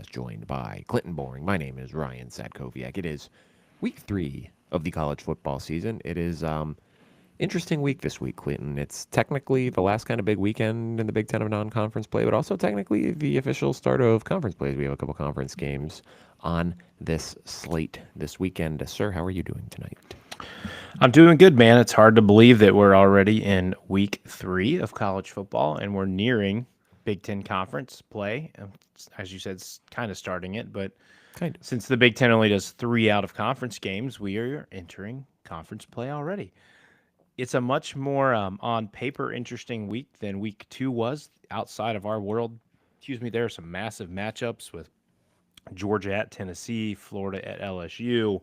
joined by Clinton Boring. My name is Ryan Sadkoviak. It is week 3 of the college football season. It is interesting week this week, Clinton. It's technically the last kind of big weekend in the Big Ten of non-conference play, but also technically the official start of conference plays. We have a couple conference games on this slate this weekend. Sir, how are you doing tonight? I'm doing good, man. It's hard to believe that we're already in week 3 of college football and we're nearing Big Ten conference play. As you said, it's kind of starting it, but Kind of. since the Big Ten only does 3 out of conference games, we are entering conference play already. It's a much more on paper interesting week than week 2 was outside of our world. Excuse me, there are some massive matchups with Georgia at Tennessee, Florida at LSU,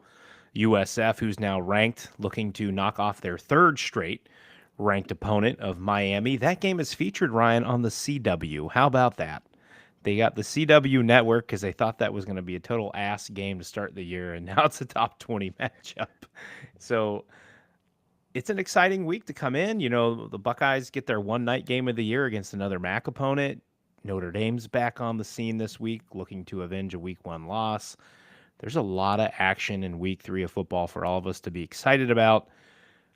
USF, who's now ranked, looking to knock off their third straight ranked opponent of Miami. That game is featured, Ryan, on the CW. How about that? They got the CW network because they thought that was going to be a total ass game to start the year, and now it's a top 20 matchup. So it's an exciting week to come in. You know, the Buckeyes get their one night game of the year against another MAC opponent. Notre Dame's back on the scene this week, looking to avenge a week 1 loss. There's a lot of action in week 3 of football for all of us to be excited about.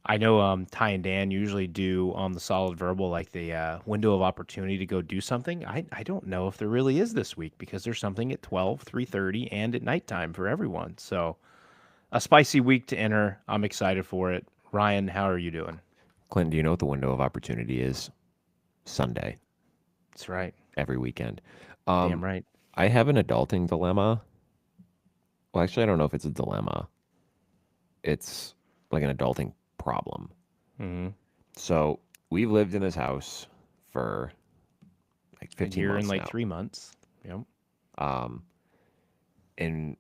I know Ty and Dan usually do on the Solid Verbal like the window of opportunity to go do something. I don't know if there really is this week because there's something at 12, 3:30, and at nighttime for everyone. So a spicy week to enter. I'm excited for it. Ryan, how are you doing? Clinton, do you know what the window of opportunity is? Sunday, That's right. every weekend. Damn right. I have an adulting dilemma. Well, actually, I don't know if it's a dilemma. It's like an adulting problem. Mm-hmm. So we've lived in this house for like A 15 year and months like now. 3 months. Yep. Um, and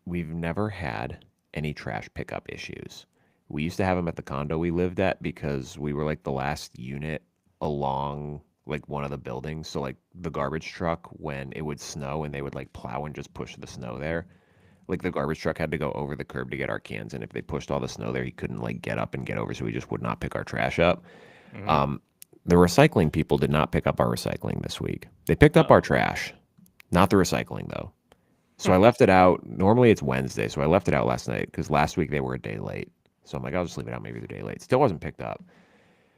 we've never had any trash pickup issues. We used to have them at the condo we lived at because we were like the last unit along like one of the buildings. So like the garbage truck, when it would snow and they would like plow and just push the snow there, like the garbage truck had to go over the curb to get our cans, and if they pushed all the snow there, he couldn't like get up and get over, so he just would not pick our trash up. Mm-hmm. Um, the recycling people did not pick up our recycling this week. They picked up our Uh-oh. trash, not the recycling though. So Hmm. I left it out. Normally it's Wednesday, so I left it out last night because last week they were a day late. So I'm like, I'll just leave it out. Maybe they're a day late. Still wasn't picked up.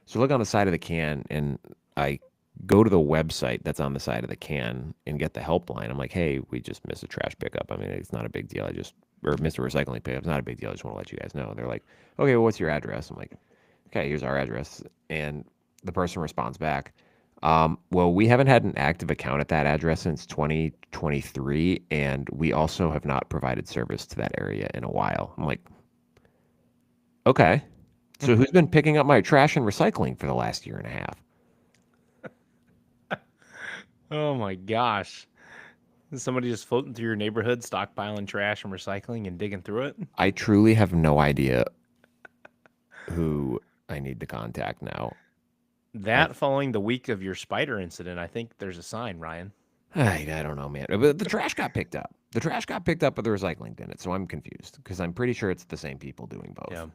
So I look on the side of the can, and I go to the website that's on the side of the can and get the helpline. I'm like, hey, we just missed a trash pickup. I mean, it's not a big deal. I just or missed a recycling pickup. It's not a big deal. I just want to let you guys know. They're like, okay, well, what's your address? I'm like, okay, here's our address. And the person responds back, well, we haven't had an active account at that address since 2023, and we also have not provided service to that area in a while. I'm like, okay. So who's been picking up my trash and recycling for the last year and a half? Oh my gosh. Is somebody just floating through your neighborhood, stockpiling trash and recycling and digging through it? I truly have no idea who I need to contact now. I That following the week of your spider incident, I think there's a sign, Ryan. I don't know, man. But the trash got picked up. The trash got picked up, but the recycling didn't. So I'm confused because I'm pretty sure it's the same people doing Yeah. both.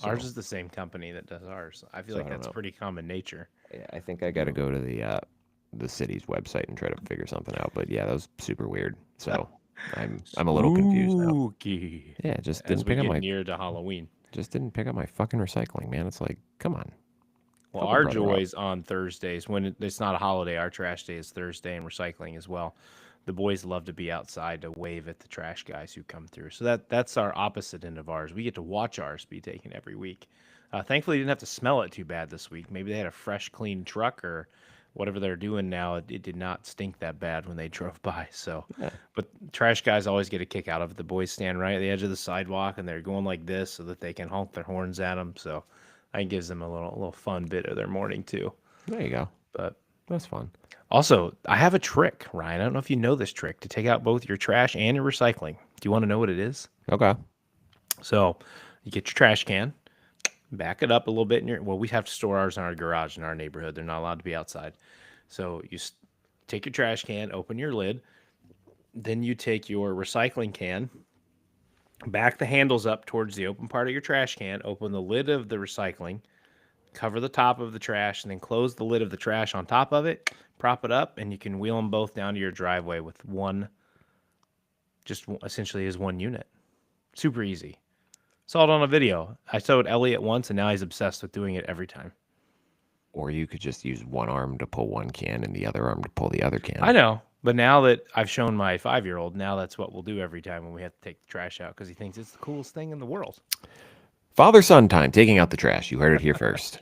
Ours So is the same company that does ours. I feel so like I don't that's know. pretty common nature. Yeah, I think I got to go to the city's website and try to figure something out. But yeah, that was super weird. So I'm a little confused now. Spooky. Yeah, just As didn't we pick up get my near to Halloween. fucking recycling, man. It's like, come on, Well, help a our brother out. joys on Thursdays, when it's not a holiday, our trash day is Thursday and recycling as well. The boys love to be outside to wave at the trash guys who come through. So that's our opposite end of ours. We get to watch ours be taken every week. Thankfully, didn't have to smell it too bad this week. Maybe they had a fresh, clean truck or whatever they're doing now. It did not stink that bad when they drove by. So, Yeah, but trash guys always get a kick out of it. The boys stand right at the edge of the sidewalk and they're going like this so that they can honk their horns at them. So, I gives them a little fun bit of their morning too. there you go. But That's fun. also, I have a trick, Ryan. I don't know if you know this trick to take out both your trash and your recycling. Do you want to know what it is? Okay. So, you get your trash can, back it up a little bit in your. Well, we have to store ours in our garage in our neighborhood. They're not allowed to be outside. So take your trash can, open your lid, then you take your recycling can, back the handles up towards the open part of your trash can, open the lid of the recycling, cover the top of the trash, and then close the lid of the trash on top of it, prop it up, and you can wheel them both down to your driveway with one just essentially as one unit. Super easy. Saw it on a video. I showed Elliot once, and now he's obsessed with doing it every time. Or you could just use one arm to pull one can and the other arm to pull the other can. I know, but now that I've shown my 5-year-old, now that's what we'll do every time when we have to take the trash out because he thinks it's the coolest thing in the world. Father-son time, taking out the trash. You heard it here first.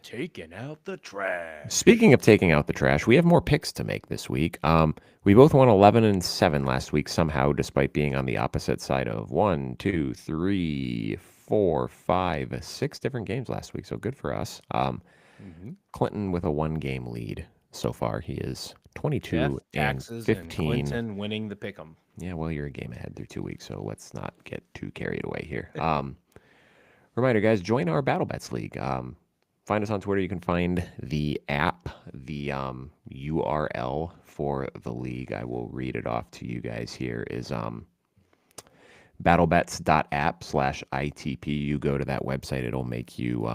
Taking out the trash. Speaking of taking out the trash, we have more picks to make this week. We both won 11-7 last week somehow, despite being on the opposite side of 1, 2, 3, 4, 5, 6 different games last week. So good for us. Clinton with a 1-game lead so far. He is 22 and 15. And Clinton winning the pick'em. Yeah, well, you're a game ahead through 2 weeks, so let's not get too carried away here. Reminder, guys, join our Battle Bets League. Find us on Twitter. You can find the app, the URL for the league. I will read it off to you guys here. Is battlebets.app/ITP. You go to that website. It'll make you.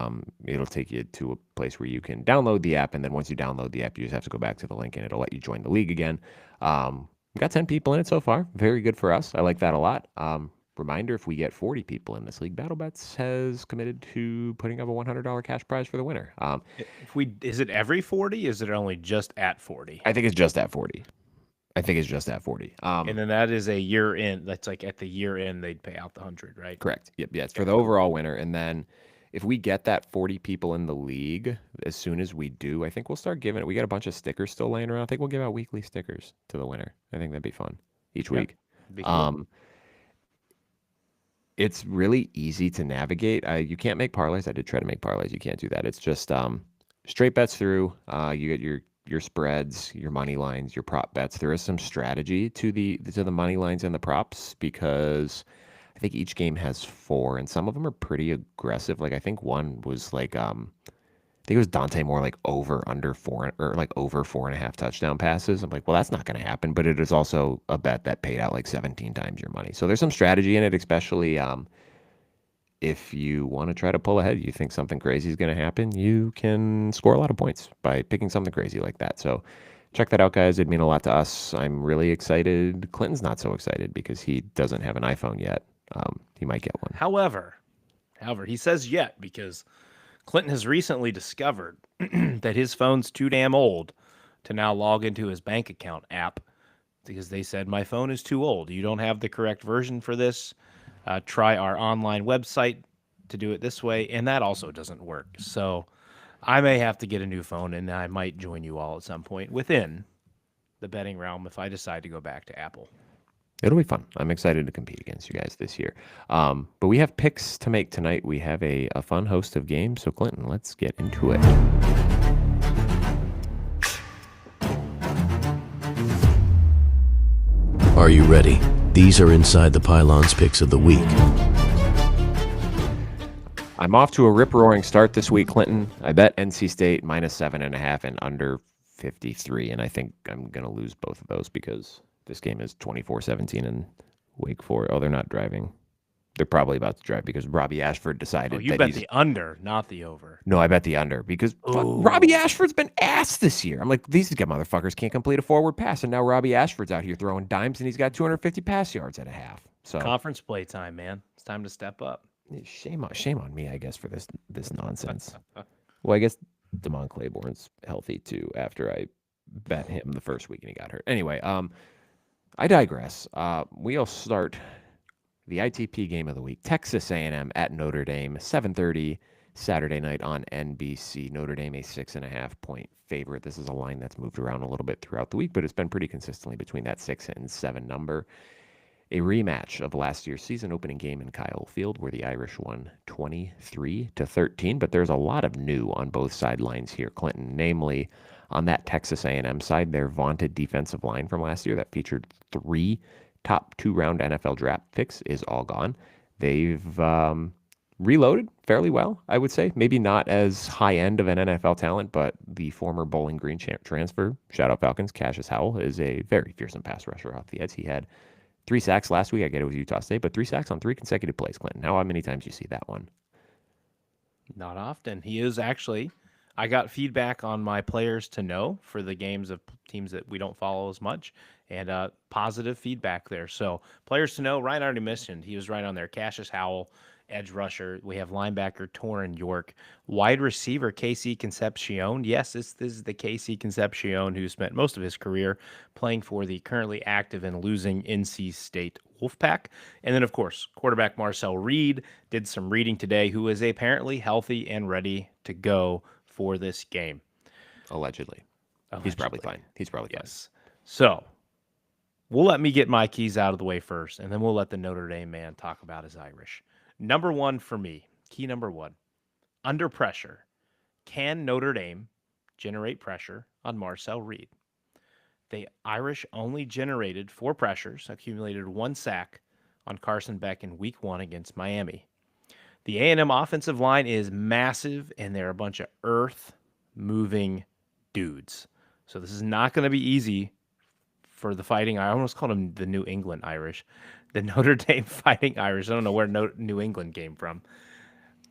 It'll take you to a place where you can download the app, and then once you download the app, you just have to go back to the link, and it'll let you join the league again. We've got 10 people in it so far. Very good for us. I like that a lot. Reminder, if we get 40 people in this league, BattleBets has committed to putting up a $100 cash prize for the winner. Is it every 40? Is it only just at 40? I think it's just at 40. And then that is a year end. That's like at the year end, they'd pay out the 100, right? Correct. Yep. Yeah, it's for the overall winner. And then if we get that 40 people in the league, as soon as we do, I think we'll start giving it. We got a bunch of stickers still laying around. I think we'll give out weekly stickers to the winner. I think that'd be fun each week. Be cool. It's really easy to navigate. You can't make parlays. I did try to make parlays. You can't do that. It's just straight bets through. You get your spreads, your money lines, your prop bets. There is some strategy to the money lines and the props because I think each game has 4, and some of them are pretty aggressive. Like I think one was like I think it was Dante Moore like over 4.5 touchdown passes. I'm like, well, that's not going to happen. But it is also a bet that paid out like 17 times your money. So there's some strategy in it, especially if you want to try to pull ahead. You think something crazy is going to happen, you can score a lot of points by picking something crazy like that. So check that out, guys. It'd mean a lot to us. I'm really excited. Clinton's not so excited because he doesn't have an iPhone yet. He might get one. However, he says yet because Clinton has recently discovered that his phone's too damn old to now log into his bank account app because they said, my phone is too old. You don't have the correct version for this. Try our online website to do it this way. And that also doesn't work. So I may have to get a new phone, and I might join you all at some point within the betting realm if I decide to go back to Apple. It'll be fun. I'm excited to compete against you guys this year. But we have picks to make tonight. We have a fun host of games. So, Clinton, let's get into it. Are you ready? These are Inside the Pylons picks of the week. I'm off to a rip-roaring start this week, Clinton. I bet NC State -7.5 and under 53. And I think I'm going to lose both of those because this game is 24-17 and Wake Forest. Oh, they're not driving. They're probably about to drive because Robbie Ashford decided you bet the under, not the over. No, I bet the under because Robbie Ashford's been ass this year. I'm like, these motherfuckers can't complete a forward pass. And now Robbie Ashford's out here throwing dimes and he's got 250 pass yards at a half. So conference play time, man. It's time to step up. Shame on me, I guess, for this nonsense. Well, I guess Damon Claiborne's healthy too after I bet him the first week and he got hurt. Anyway, I digress. We'll start the ITP game of the week. Texas A&M at Notre Dame, 7:30 Saturday night on NBC. Notre Dame a 6.5-point favorite. This is a line that's moved around a little bit throughout the week, but it's been pretty consistently between that 6 and 7 number. A rematch of last year's season opening game in Kyle Field where the Irish won 23-13, but there's a lot of new on both sidelines here, Clinton, namely on that Texas A&M side, their vaunted defensive line from last year that featured 3 top 2-round NFL draft picks is all gone. They've reloaded fairly well, I would say. Maybe not as high end of an NFL talent, but the former Bowling Green transfer, shout out Falcons, Cassius Howell, is a very fearsome pass rusher off the edge. He had 3 sacks last week. I get it was Utah State, but 3 sacks on 3 consecutive plays, Clinton. How many times do you see that one? Not often. He is actually I got feedback on my players to know for the games of teams that we don't follow as much, and positive feedback there. So players to know, Ryan already mentioned, he was right on there. Cassius Howell, edge rusher. We have linebacker Torrin York, wide receiver Casey Concepcion. Yes, this is the Casey Concepcion who spent most of his career playing for the currently active and losing NC State Wolfpack. And then, of course, quarterback Marcel Reed did some reading today, who is apparently healthy and ready to go for this game. Allegedly. He's probably fine. He's probably fine. Yes. So we'll let me get my keys out of the way first, and then we'll let the Notre Dame man talk about his Irish. Number one for me, key number one, under pressure. Can Notre Dame generate pressure on Marcel Reed? The Irish only generated 4 pressures, accumulated 1 sack on Carson Beck in week 1 against Miami. The A&M offensive line is massive, and they're a bunch of earth-moving dudes. So this is not going to be easy for the Fighting. I almost called them the New England Irish. The Notre Dame Fighting Irish. I don't know where New England came from.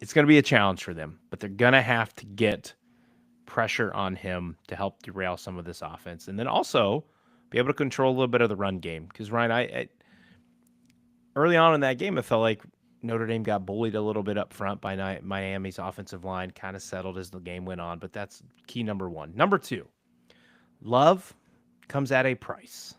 It's going to be a challenge for them, but they're going to have to get pressure on him to help derail some of this offense, and then also be able to control a little bit of the run game. Because Ryan, I early on in that game, it felt like Notre Dame got bullied a little bit up front by Miami's offensive line, kind of settled as the game went on, but that's key number one. Number two, Love comes at a price.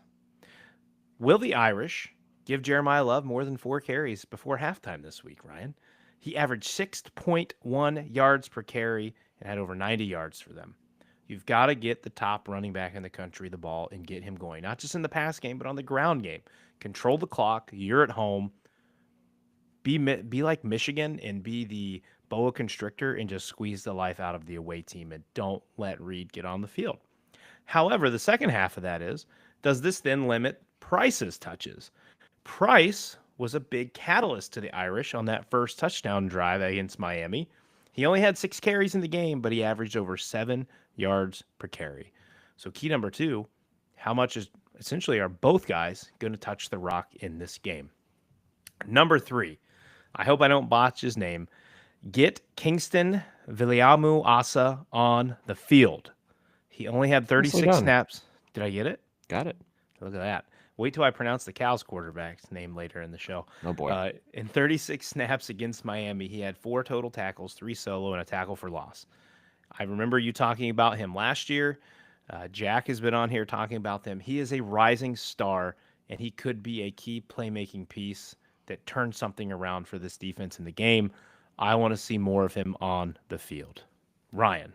Will the Irish give Jeremiah Love more than 4 carries before halftime this week, Ryan? He averaged 6.1 yards per carry and had over 90 yards for them. You've got to get the top running back in the country the ball and get him going, not just in the pass game, but on the ground game. Control the clock. You're at home. Be like Michigan and be the boa constrictor and just squeeze the life out of the away team, and don't let Reed get on the field. However, the second half of that is, does this then limit Price's touches? Price was a big catalyst to the Irish on that first touchdown drive against Miami. He only had 6 carries in the game, but he averaged over 7 yards per carry. So key number 2, how much is essentially are both guys going to touch the rock in this game? Number 3, I hope I don't botch his name. Get Kingston Viliamu Asa on the field. He only had 36 snaps. Did I get it? Got it. Look at that. Wait till I pronounce the Cows quarterback's name later in the show. Oh, boy. In 36 snaps against Miami, he had 4 total tackles, 3 solo, and a tackle for loss. I remember you talking about him last year. Jack has been on here talking about them. He is a rising star, and he could be a key playmaking piece that turns something around for this defense in the game. I want to see more of him on the field. Ryan,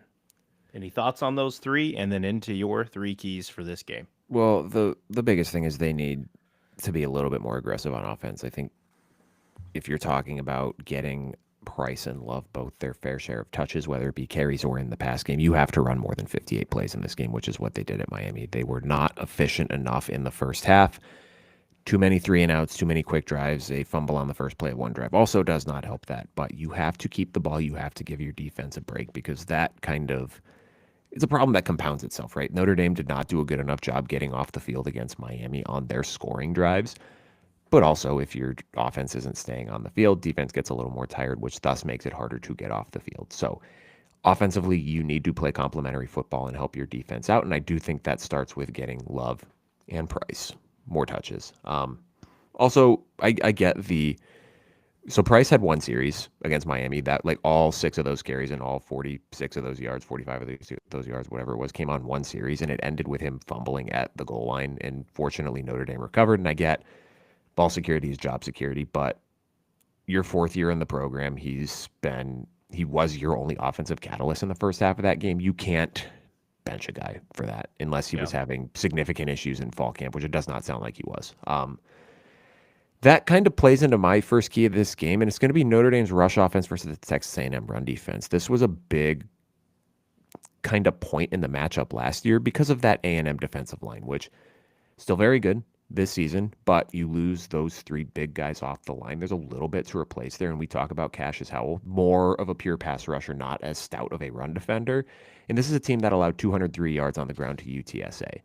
any thoughts on those 3, and then into your 3 keys for this game? Well, the biggest thing is they need to be a little bit more aggressive on offense. I think if you're talking about getting Price and Love both their fair share of touches, whether it be carries or in the pass game, you have to run more than 58 plays in this game, which is what they did at Miami. They were not efficient enough in the first half. Too many 3-and-outs, too many quick drives. A fumble on the first play of one drive also does not help that. But you have to keep the ball. You have to give your defense a break, because that kind of it's a problem that compounds itself, right? Notre Dame did not do a good enough job getting off the field against Miami on their scoring drives. But also, if your offense isn't staying on the field, defense gets a little more tired, which thus makes it harder to get off the field. So offensively, you need to play complementary football and help your defense out. And I do think that starts with getting Love and Price more touches. Also, I get so Price had 1 series against Miami that, like, all 6 of those carries and all 46 of those yards, 45 of those yards, whatever it was, came on 1 series, and it ended with him fumbling at the goal line. And fortunately, Notre Dame recovered. And I get ball security is job security, but your 4th year in the program, he was your only offensive catalyst in the first half of that game. You can't bench a guy for that unless he was having significant issues in fall camp, which it does not sound like he was. That kind of plays into my first key of this game, and it's going to be Notre Dame's rush offense versus the Texas A&M run defense. This was a big kind of point in the matchup last year because of that A&M defensive line, which still very good this season, but you lose those 3 big guys off the line. There's a little bit to replace there, and we talk about Cassius Howell, more of a pure pass rusher, not as stout of a run defender. And this is a team that allowed 203 yards on the ground to UTSA.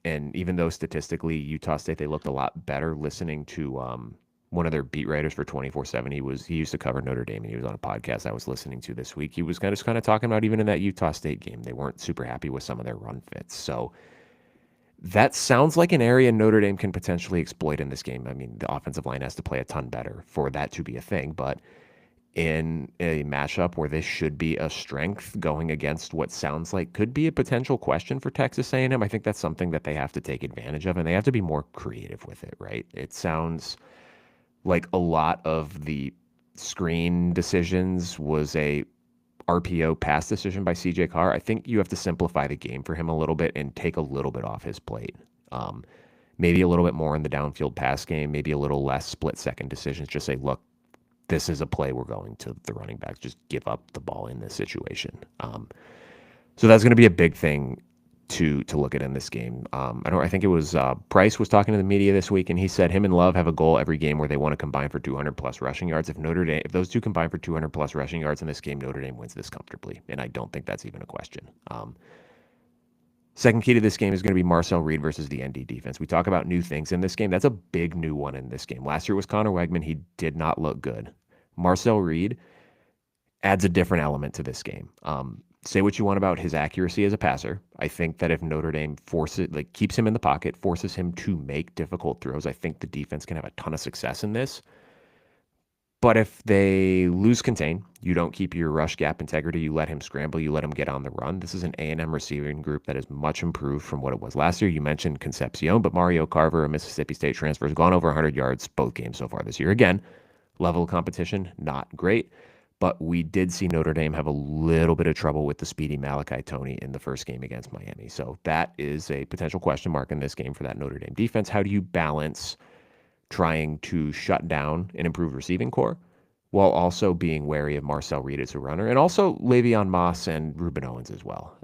And even though statistically Utah State, they looked a lot better, listening to one of their beat writers for 24/7. He used to cover Notre Dame, and he was on a podcast I was listening to this week. He was kind of talking about even in that Utah State game, they weren't super happy with some of their run fits. So that sounds like an area Notre Dame can potentially exploit in this game. I mean, the offensive line has to play a ton better for that to be a thing, but in a matchup where this should be a strength going against what sounds like could be a potential question for Texas A&M, I think that's something that they have to take advantage of, and they have to be more creative with it, right? It sounds like a lot of the screen decisions was a RPO pass decision by CJ Carr. I think you have to simplify the game for him a little bit and take a little bit off his plate. Maybe a little bit more in the downfield pass game, maybe a little less split-second decisions. Just say, look, this is a play we're going to the running backs. Just give up the ball in this situation. So that's going to be a big thing to look at in this game. I think it was Price was talking to the media this week, and he said him and Love have a goal every game where they want to combine for 200 plus rushing yards. If those two combine for 200 plus rushing yards in this game, Notre Dame wins this comfortably, and I don't think that's even a question. Second key to this game is going to be Marcel Reed versus the ND defense. We talk about new things in this game. That's a big new one in this game. Last year was Connor Wegman. He did not look good. Marcel Reed adds a different element to this game. Say what you want about his accuracy as a passer. I think that if Notre Dame keeps him in the pocket, forces him to make difficult throws, I think the defense can have a ton of success in this. But if they lose contain, you don't keep your rush gap integrity, you let him scramble, you let him get on the run. This is an A&M receiving group that is much improved from what it was last year. You mentioned Concepcion, but Mario Carver, a Mississippi State transfer, has gone over 100 yards both games so far this year. Again, level of competition, not great. But we did see Notre Dame have a little bit of trouble with the speedy Malachi Toney in the first game against Miami. So that is a potential question mark in this game for that Notre Dame defense. How do you balance trying to shut down an improved receiving core while also being wary of Marcel Reed as a runner, and also Le'Veon Moss and Ruben Owens as well?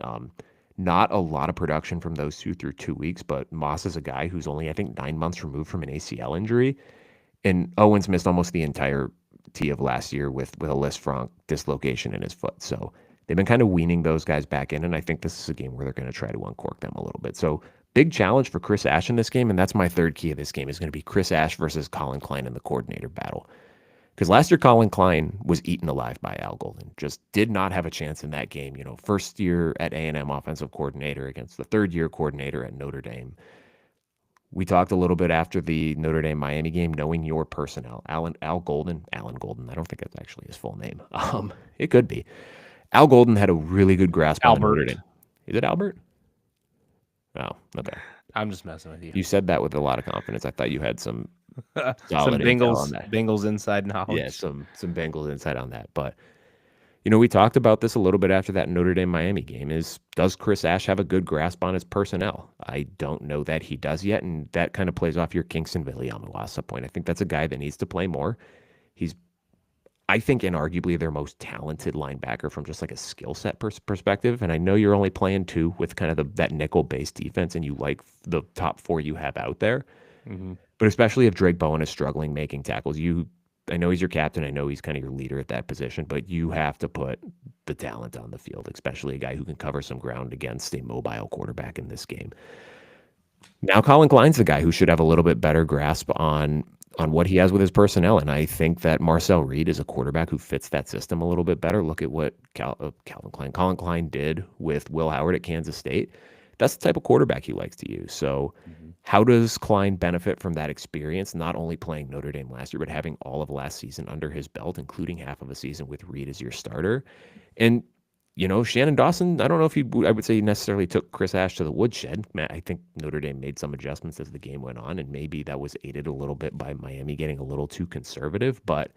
Not a lot of production from those two through 2 weeks, but Moss is a guy who's only, I think, 9 months removed from an ACL injury, and Owens missed almost the entire of last year with a Lis Frank dislocation in his foot. So they've been kind of weaning those guys back in, and I think this is a game where they're going to try to uncork them a little bit. So big challenge for Chris Ash in this game, and that's my third key of this game, is going to be Chris Ash versus Colin Klein in the coordinator battle. Because last year, Colin Klein was eaten alive by Al Golden. Just did not have a chance in that game. First year at A&M offensive coordinator against the third-year coordinator at Notre Dame. We talked a little bit after the Notre Dame Miami game, knowing your personnel. Alan Golden. I don't think that's actually his full name. It could be. Al Golden had a really good grasp on Notre Dame. Is it Albert? Oh, okay. I'm just messing with you. You said that with a lot of confidence. I thought you had some solid Bengals inside knowledge. Yeah, some Bengals insight on that. But we talked about this a little bit after that Notre Dame Miami game. Does Chris Ash have a good grasp on his personnel? I don't know that he does yet, and that kind of plays off your Kingston Viliamawasa point. I think that's a guy that needs to play more. He's, I think, inarguably their most talented linebacker from just like a skill set perspective. And I know you're only playing two with kind of that nickel-based defense, and you like the top four you have out there. Mm-hmm. But especially if Drake Bowen is struggling making tackles, I know he's your captain. I know he's kind of your leader at that position, but you have to put the talent on the field, especially a guy who can cover some ground against a mobile quarterback in this game. Now, Colin Klein's the guy who should have a little bit better grasp on what he has with his personnel, and I think that Marcel Reed is a quarterback who fits that system a little bit better. Look at what Colin Klein did with Will Howard at Kansas State. That's the type of quarterback he likes to use. So how does Klein benefit from that experience, not only playing Notre Dame last year, but having all of last season under his belt, including half of a season with Reed as your starter? And, Shannon Dawson, I don't know if I would say he necessarily took Chris Ash to the woodshed. I think Notre Dame made some adjustments as the game went on, and maybe that was aided a little bit by Miami getting a little too conservative, but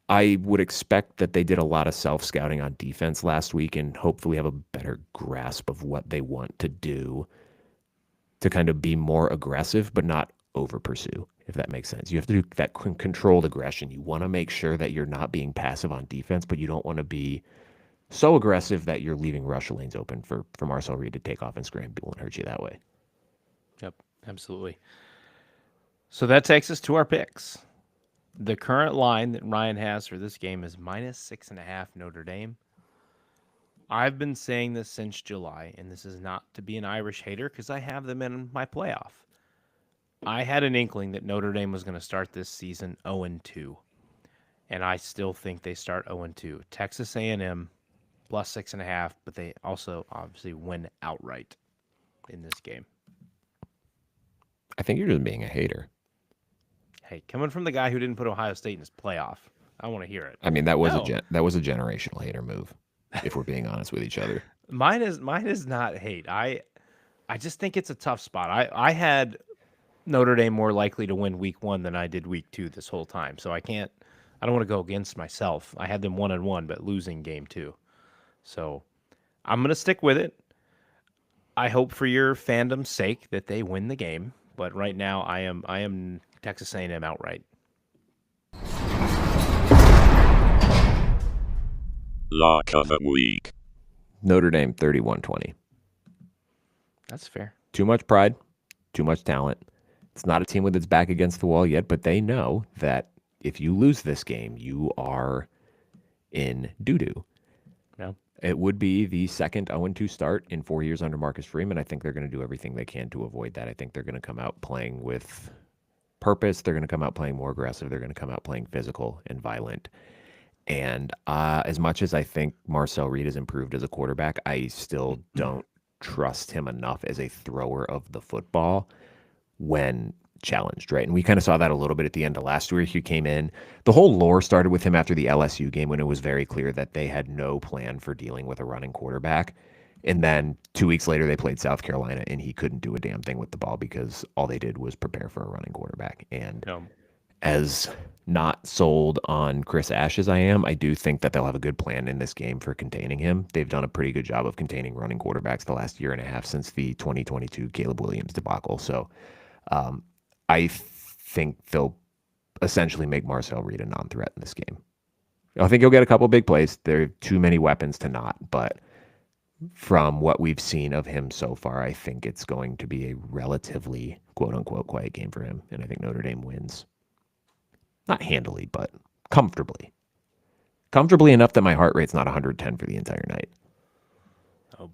I would expect that they did a lot of self-scouting on defense last week and hopefully have a better grasp of what they want to do to kind of be more aggressive, but not over-pursue, if that makes sense. You have to do that controlled aggression. You want to make sure that you're not being passive on defense, but you don't want to be so aggressive that you're leaving rush lanes open for Marcel Reed to take off and scramble and hurt you that way. Yep, absolutely. So that takes us to our picks. The current line that Ryan has for this game is -6.5 Notre Dame. I've been saying this since July, and this is not to be an Irish hater because I have them in my playoff. I had an inkling that Notre Dame was going to start this season 0-2, and I still think they start 0-2. Texas A&M plus 6.5, but they also obviously win outright in this game. I think you're just being a hater. Hey, coming from the guy who didn't put Ohio State in his playoff, I want to hear it. I mean, that was No. that was a generational hater move, if we're being honest with each other. Mine is not hate. I just think it's a tough spot. I had Notre Dame more likely to win week 1 than I did week 2 this whole time. So I don't want to go against myself. I had them 1-1, but losing game 2. So I'm gonna stick with it. I hope for your fandom's sake that they win the game. But right now I am Texas A&M outright. Lock of the week. Notre Dame 31-20. That's fair. Too much pride, too much talent. It's not a team with its back against the wall yet, but they know that if you lose this game, you are in doo-doo. No. It would be the second 0-2 start in 4 years under Marcus Freeman. I think they're going to do everything they can to avoid that. I think they're going to come out playing with purpose. They're going to come out playing more aggressive. They're going to come out playing physical and violent. And as much as I think Marcel Reed has improved as a quarterback, I still don't trust him enough as a thrower of the football when challenged, right? And we kind of saw that a little bit at the end of last year. He came in. The whole lore started with him after the LSU game when it was very clear that they had no plan for dealing with a running quarterback. And then 2 weeks later, they played South Carolina, and he couldn't do a damn thing with the ball because all they did was prepare for a running quarterback. And as not sold on Chris Ash as I am, I do think that they'll have a good plan in this game for containing him. They've done a pretty good job of containing running quarterbacks the last year and a half since the 2022 Caleb Williams debacle. So I think they'll essentially make Marcel Reed a non-threat in this game. I think he'll get a couple big plays. There are too many weapons to not, but from what we've seen of him so far, I think it's going to be a relatively quote-unquote quiet game for him, and I think Notre Dame wins. Not handily, but comfortably. Comfortably enough that my heart rate's not 110 for the entire night.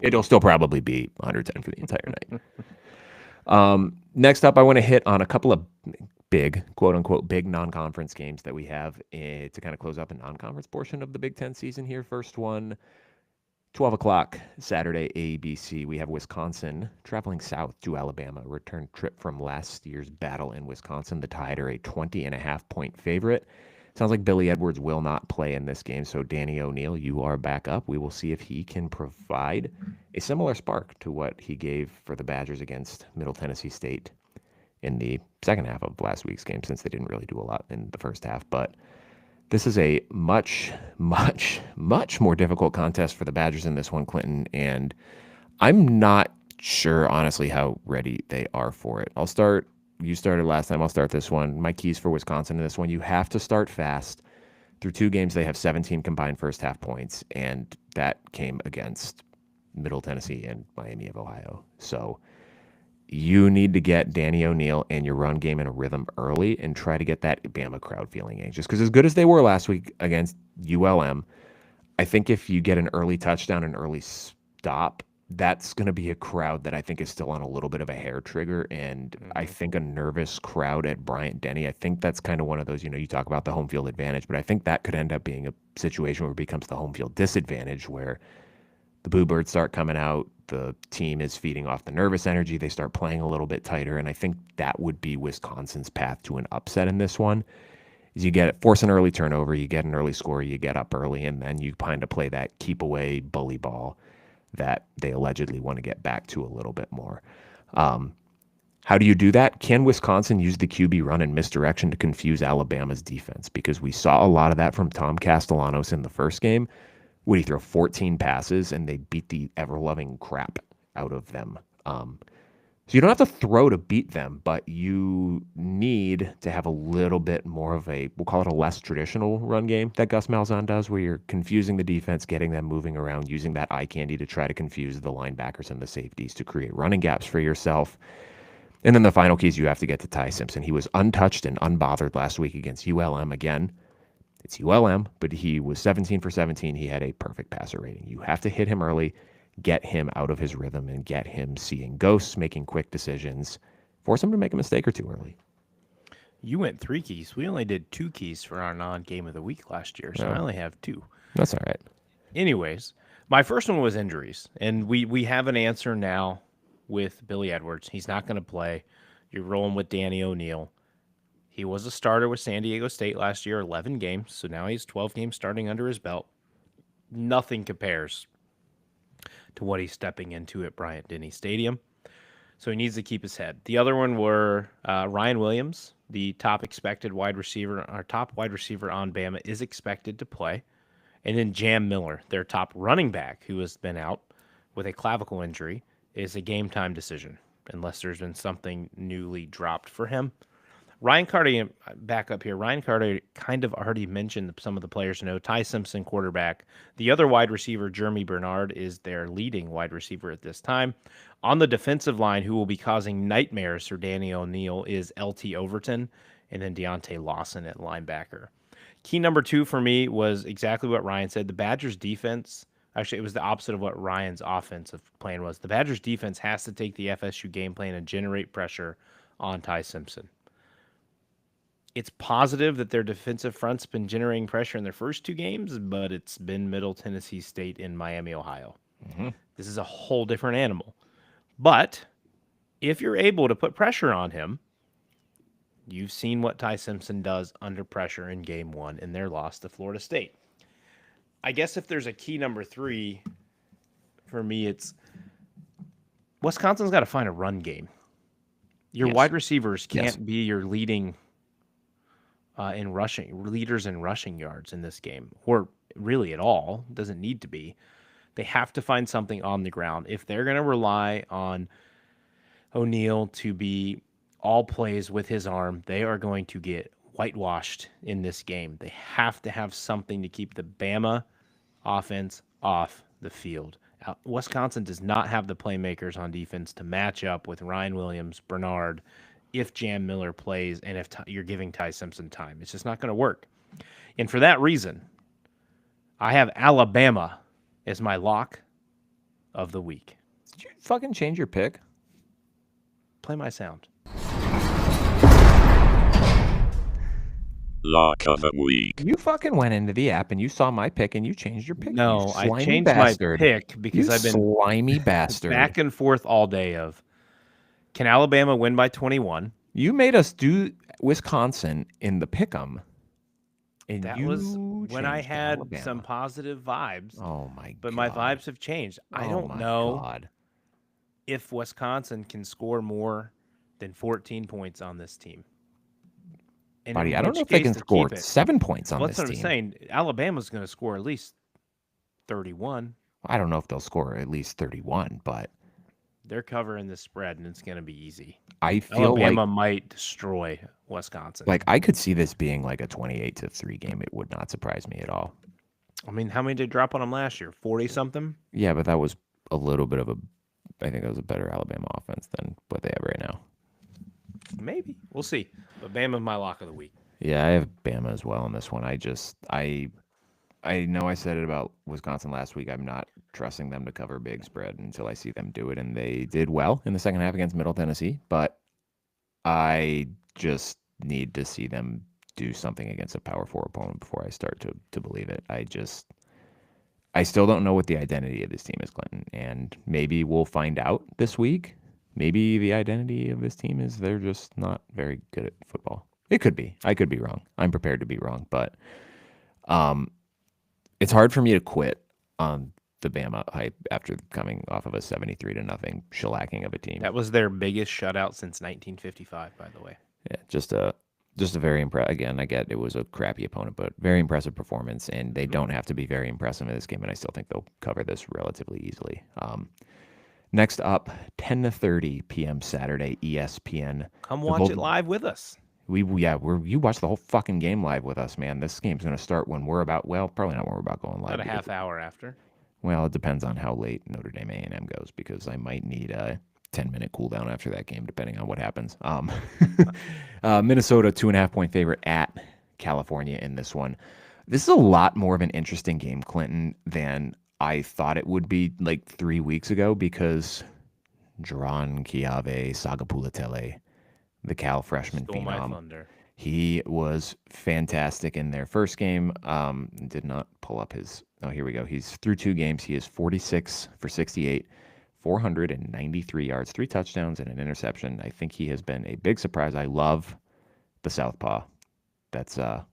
It'll still probably be 110 for the entire night. Next up, I want to hit on a couple of big, quote-unquote, big non-conference games that we have to kind of close out the non-conference portion of the Big Ten season here. First one, 12 o'clock Saturday, ABC. We have Wisconsin traveling south to Alabama. A return trip from last year's battle in Wisconsin. The Tide are a 20.5-point favorite. Sounds like Billy Edwards will not play in this game, so Danny O'Neal, you are back up. We will see if he can provide a similar spark to what he gave for the Badgers against Middle Tennessee State in the second half of last week's game, since they didn't really do a lot in the first half. But this is a much, much, much more difficult contest for the Badgers in this one, Clinton, and I'm not sure, honestly, how ready they are for it. I'll start. You started last time. I'll start this one. My keys for Wisconsin in this one: you have to start fast. Through 2 games, they have 17 combined first half points, and that came against Middle Tennessee and Miami of Ohio. So you need to get Danny O'Neal and your run game in a rhythm early and try to get that Bama crowd feeling anxious. Because as good as they were last week against ULM, I think if you get an early touchdown, an early stop, that's going to be a crowd that I think is still on a little bit of a hair trigger. And I think a nervous crowd at Bryant-Denny, I think that's kind of one of those, you talk about the home field advantage, but I think that could end up being a situation where it becomes the home field disadvantage, where the Boo Birds start coming out, the team is feeding off the nervous energy, they start playing a little bit tighter, and I think that would be Wisconsin's path to an upset in this one. Is you force an early turnover, you get an early score, you get up early, and then you kind of play that keep away bully ball that they allegedly want to get back to a little bit more. How do you do that? Can Wisconsin use the QB run and misdirection to confuse Alabama's defense? Because we saw a lot of that from Tom Castellanos in the first game. Would he throw 14 passes and they beat the ever-loving crap out of them? So you don't have to throw to beat them, but you need to have a little bit more of we'll call it a less traditional run game that Gus Malzahn does, where you're confusing the defense, getting them moving around, using that eye candy to try to confuse the linebackers and the safeties to create running gaps for yourself. And then the final keys, you have to get to Ty Simpson. He was untouched and unbothered last week against ULM. Again, it's ULM, but he was 17 for 17. He had a perfect passer rating. You have to hit him early, get him out of his rhythm, and get him seeing ghosts, making quick decisions, Force him to make a mistake or two early. You went 3 keys. We only did 2 keys for our non-game of the week last year, so I only have 2. That's all right. Anyways, my first one was injuries, and we have an answer now with Billy Edwards. He's not going to play. You're rolling with Danny O'Neal. He was a starter with San Diego State last year, 11 games, so now he's 12 games starting under his belt. Nothing compares to what he's stepping into at Bryant-Denny Stadium, so he needs to keep his head. The other one were Ryan Williams, the top wide receiver on Bama, is expected to play. And then Jam Miller, their top running back, who has been out with a clavicle injury, is a game-time decision, unless there's been something newly dropped for him. Ryan Carter, back up here. Ryan Carter kind of already mentioned some of the players to know. Ty Simpson, quarterback. The other wide receiver, Jeremy Bernard, is their leading wide receiver at this time. On the defensive line, who will be causing nightmares for Danny O'Neal, is LT Overton, and then Deontay Lawson at linebacker. Key number 2 for me was exactly what Ryan said. The Badgers' defense, actually, it was the opposite of what Ryan's offensive plan was. The Badgers' defense has to take the FSU game plan and generate pressure on Ty Simpson. It's positive that their defensive front's been generating pressure in their first 2 games, but it's been Middle Tennessee State and Miami, Ohio. Mm-hmm. This is a whole different animal. But if you're able to put pressure on him, you've seen what Ty Simpson does under pressure in game 1 in their loss to Florida State. I guess if there's a key number 3, for me, it's Wisconsin's got to find a run game. Your wide receivers can't be your leaders in rushing yards in this game, or really at all. It doesn't need to be. They have to find something on the ground. If they're going to rely on O'Neal to be all plays with his arm, they are going to get whitewashed in this game. They have to have something to keep the Bama offense off the field. Wisconsin does not have the playmakers on defense to match up with Ryan Williams, Bernard, if Jam Miller plays, and if you're giving Ty Simpson time. It's just not going to work. And for that reason, I have Alabama as my lock of the week. Did you fucking change your pick? Play my sound. Lock of the week. You fucking went into the app and you saw my pick and you changed your pick. No, I changed my pick because I've been slimy bastard back and forth all day of, can Alabama win by 21? You made us do Wisconsin in the pick'em. And that was when I had Alabama. some positive vibes. Oh my god. But my vibes have changed. I don't know if Wisconsin can score more than 14 points on this team. And buddy, I don't know if they can score 7 points on this team. That's what I'm saying. Alabama's going to score at least 31. I don't know if they'll score at least 31, but they're covering the spread, and it's going to be easy. I feel Alabama might destroy Wisconsin. Like, I could see this being like a 28-3 game. It would not surprise me at all. I mean, how many did they drop on them last year? 40-something? Yeah, but that was a little bit of I think that was a better Alabama offense than what they have right now. Maybe. We'll see. But Bama's my lock of the week. Yeah, I have Bama as well in this one. I know I said it about Wisconsin last week. I'm not trusting them to cover big spread until I see them do it, and they did well in the second half against Middle Tennessee, but I just need to see them do something against a Power 4 opponent before I start to believe it. I still don't know what the identity of this team is, Clinton, and maybe we'll find out this week. Maybe the identity of this team is they're just not very good at football. It could be. I could be wrong. I'm prepared to be wrong, but it's hard for me to quit on the Bama hype after coming off of a 73-0 shellacking of a team. That was their biggest shutout since 1955, by the way. Yeah, just a very impressive. Again, I get it was a crappy opponent, but very impressive performance, and they don't have to be very impressive in this game, and I still think they'll cover this relatively easily. Next up, 10:30 p.m. Saturday, ESPN. Come watch it live with us. You watch the whole fucking game live with us, man. This game's going to start when we're about, well, probably not when we're about going live. About a half hour after. Well, it depends on how late Notre Dame A&M goes, because I might need a 10-minute cool down after that game, depending on what happens. Minnesota, 2.5-point favorite at California in this one. This is a lot more of an interesting game, Clinton, than I thought it would be like 3 weeks ago, because Jaron-Keawe, Sagapulotele, the Cal freshman Stole my phenom. thunder. He was fantastic in their first game. Did not pull up his. Oh, here we go. He's through 2 games. He is 46 for 68, 493 yards, 3 touchdowns, and an interception. I think he has been a big surprise. I love the southpaw. That's got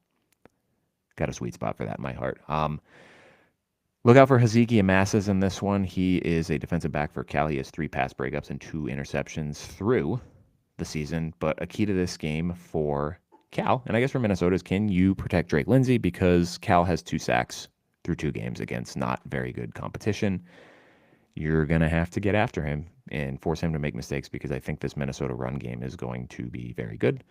a sweet spot for that in my heart. Look out for Haziki Amasas in this one. He is a defensive back for Cal. He has 3 pass breakups and 2 interceptions through the season. But a key to this game for Cal, and I guess for Minnesota, is can you protect Drake Lindsey, because Cal has 2 sacks through 2 games against not very good competition. You're going to have to get after him and force him to make mistakes, because I think this Minnesota run game is going to be very good.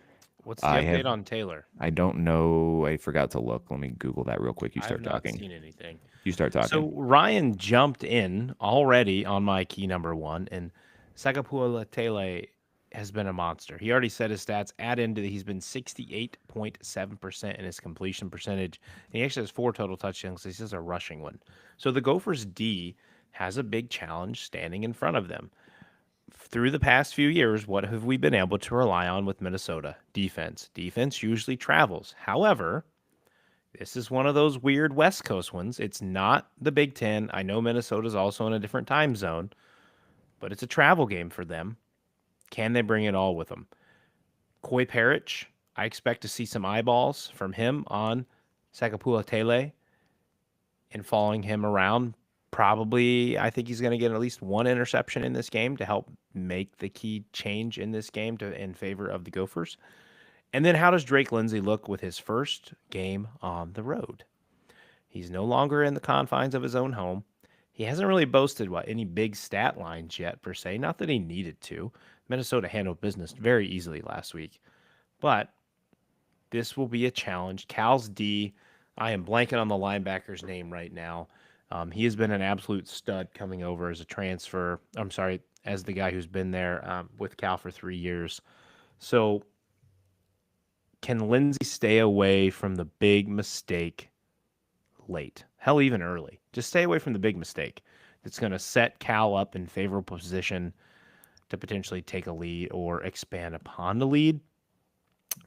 What's the update on Taylor? I don't know. I forgot to look. Let me Google that real quick. You start talking. I have not seen anything. You start talking. So Ryan jumped in already on my key number 1, and Sagapulotele has been a monster. He already said his stats. Add into that, he's been 68.7% in his completion percentage. And he actually has 4 total touchdowns. This is a rushing one. So the Gophers D has a big challenge standing in front of them. Through the past few years, what have we been able to rely on with Minnesota? Defense. Defense usually travels. However, this is one of those weird West Coast ones. It's not the Big Ten. I know Minnesota's also in a different time zone, but it's a travel game for them. Can they bring it all with them? Koi Parrish, I expect to see some eyeballs from him on Sagapulotele and following him around. Probably, I think he's going to get at least 1 interception in this game to help make the key change in this game in favor of the Gophers. And then how does Drake Lindsey look with his first game on the road? He's no longer in the confines of his own home. He hasn't really boasted any big stat lines yet, per se. Not that he needed to. Minnesota handled business very easily last week. But this will be a challenge. Cal's D, I am blanking on the linebacker's name right now. He has been an absolute stud coming over as a transfer. I'm sorry, as the guy who's been there with Cal for 3 years. So can Lindsey stay away from the big mistake late? Hell, even early. Just stay away from the big mistake that's going to set Cal up in favorable position to potentially take a lead or expand upon the lead.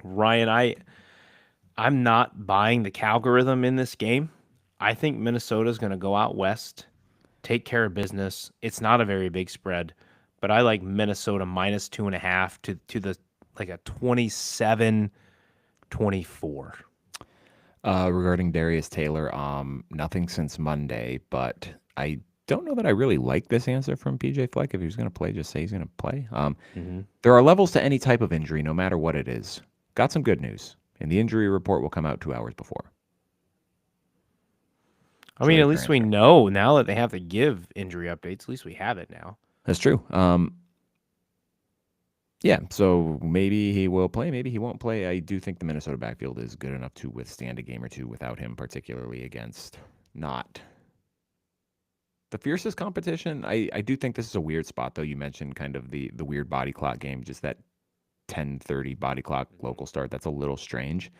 Ryan, I'm not buying the Calgorithm in this game. I think Minnesota's going to go out west, take care of business. It's not a very big spread, but I like Minnesota minus 2.5 to the like a 27-24. Regarding Darius Taylor, nothing since Monday, but I don't know that I really like this answer from PJ Fleck. If he was going to play, just say he's going to play. There are levels to any type of injury, no matter what it is. Got some good news, and the injury report will come out 2 hours before. I mean, at least we know now that they have to give injury updates. At least we have it now. That's true. Yeah, so maybe he will play, maybe he won't play. I do think the Minnesota backfield is good enough to withstand a game or 2 without him, particularly against not the fiercest competition. I do think this is a weird spot, though. You mentioned kind of the weird body clock game, just that 10:30 body clock local start. That's a little strange.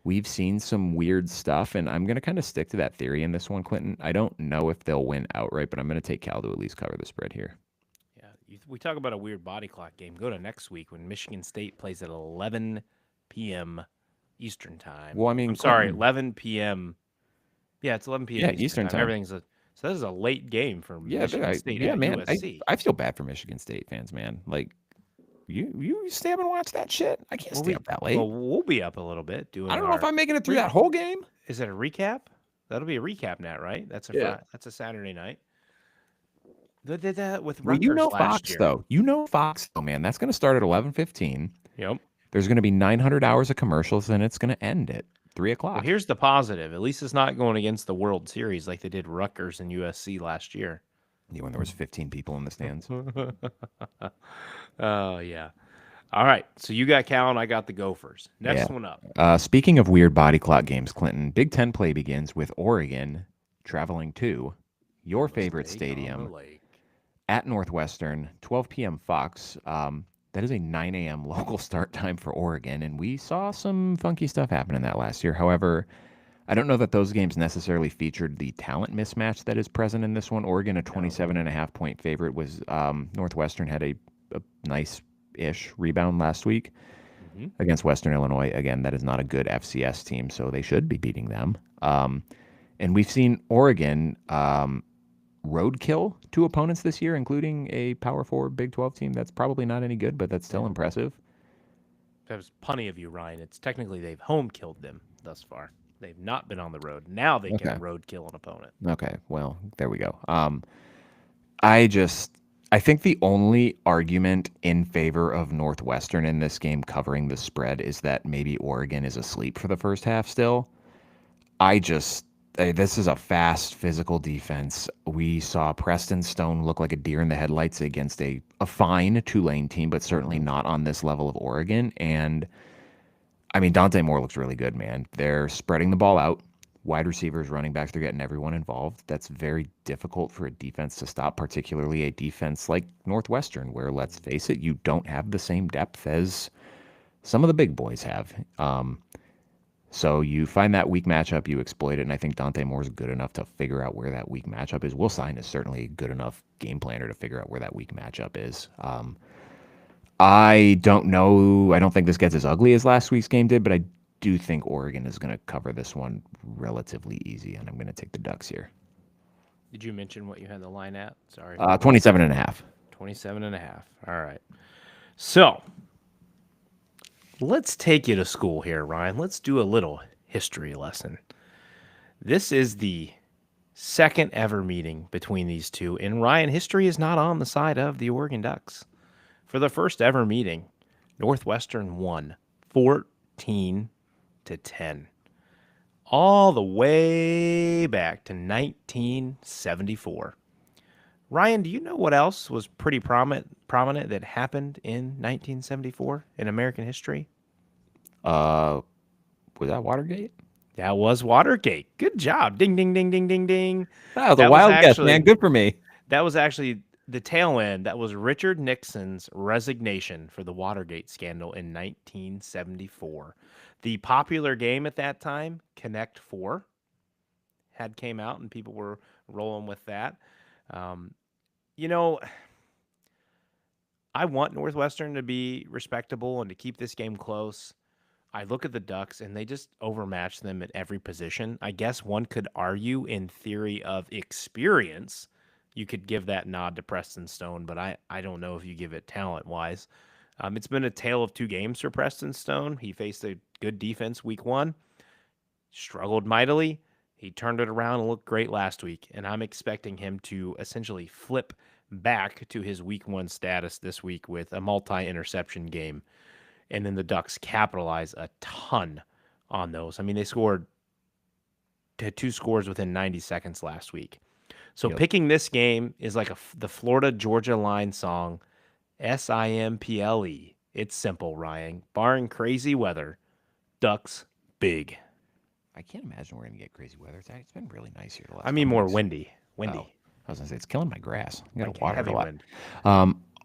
We've seen some weird stuff, and I'm going to kind of stick to that theory in this one, Clinton. I don't know if they'll win outright, but I'm going to take Cal to at least cover the spread here. Yeah, we talk about a weird body clock game. Go to next week when Michigan State plays at 11 p.m. Eastern time. Well, I mean, I'm sorry, 11 p.m. Yeah, it's 11 p.m. Yeah, Eastern time. Everything's so this is a late game for Michigan State. Yeah, at man. USC. I feel bad for Michigan State fans, man. Like, you stay up and watch that shit? I can't stay up that late. Well, we'll be up a little bit doing. I don't know if I'm making it through that whole game. Is it a recap? That'll be a recap net, right? That's a that's a Saturday night. They did that with Rutgers last Fox year. though. You know Fox though, man. That's going to start at 11:15. Yep. There's going to be 900 hours of commercials, and it's going to end at 3:00. Well, here's the positive. At least it's not going against the World Series like they did Rutgers and USC last year. Yeah, when there was 15 people in the stands. Oh yeah. All right. So you got Cal and I got the Gophers. Next one up. Speaking of weird body clock games, Clinton, Big Ten play begins with Oregon traveling to your favorite stadium at Northwestern, 12 p.m. Fox. That is a 9 a.m. local start time for Oregon, and we saw some funky stuff happen in that last year. However, I don't know that those games necessarily featured the talent mismatch that is present in this one. Oregon, a 27.5 point favorite, was Northwestern had a nice ish rebound last week against Western Illinois. Again, that is not a good FCS team, so they should be beating them. And we've seen Oregon roadkill 2 opponents this year, including a Power 4 Big 12 team that's probably not any good, but that's still impressive. That was punny of you, Ryan. It's technically they've home killed them thus far. They've not been on the road. Now they can road kill an opponent. Okay, well, there we go. I think the only argument in favor of Northwestern in this game covering the spread is that maybe Oregon is asleep for the first half still. This is a fast, physical defense. We saw Preston Stone look like a deer in the headlights against a fine Tulane team, but certainly not on this level of Oregon. And, I mean, Dante Moore looks really good, man. They're spreading the ball out. Wide receivers, running backs, they're getting everyone involved. That's very difficult for a defense to stop, particularly a defense like Northwestern, where, let's face it, you don't have the same depth as some of the big boys have. So you find that weak matchup, you exploit it, and I think Dante Moore's good enough to figure out where that weak matchup is. Will Stein is certainly a good enough game planner to figure out where that weak matchup is. I don't know. I don't think this gets as ugly as last week's game did, but I do think Oregon is going to cover this one relatively easy, and I'm going to take the Ducks here. Did you mention what you had the line at? Sorry. 27.5. 27.5. All right. So let's take you to school here, Ryan. Let's do a little history lesson. This is the second ever meeting between these two, and Ryan, history is not on the side of the Oregon Ducks. For the first ever meeting, Northwestern won 14-10, all the way back to 1974. Ryan, do you know what else was pretty prominent that happened in 1974 in American history? Was that Watergate? That was Watergate. Good job. Ding, ding, ding, ding, ding, ding. That was a wild guess, man. Good for me. That was actually the tail end. That was Richard Nixon's resignation for the Watergate scandal in 1974. The popular game at that time, Connect 4, had came out, and people were rolling with that. You know, I want Northwestern to be respectable and to keep this game close. I look at the Ducks, and they just overmatch them at every position. I guess one could argue in theory of experience, you could give that nod to Preston Stone, but I don't know if you give it talent-wise. It's been a tale of 2 games for Preston Stone. He faced a good defense week 1, struggled mightily. He turned it around and looked great last week, and I'm expecting him to essentially flip back to his week 1 status this week with a multi-interception game. And then the Ducks capitalize a ton on those. I mean, they scored 2 scores within 90 seconds last week. So picking this game is like the Florida-Georgia line song, SIMPLE. It's simple, Ryan. Barring crazy weather, Ducks big. I can't imagine we're going to get crazy weather. It's been really nice here the last I mean, more weeks. windy. Oh, I was going to say, it's killing my grass. I got to Like water it heavy a lot. wind.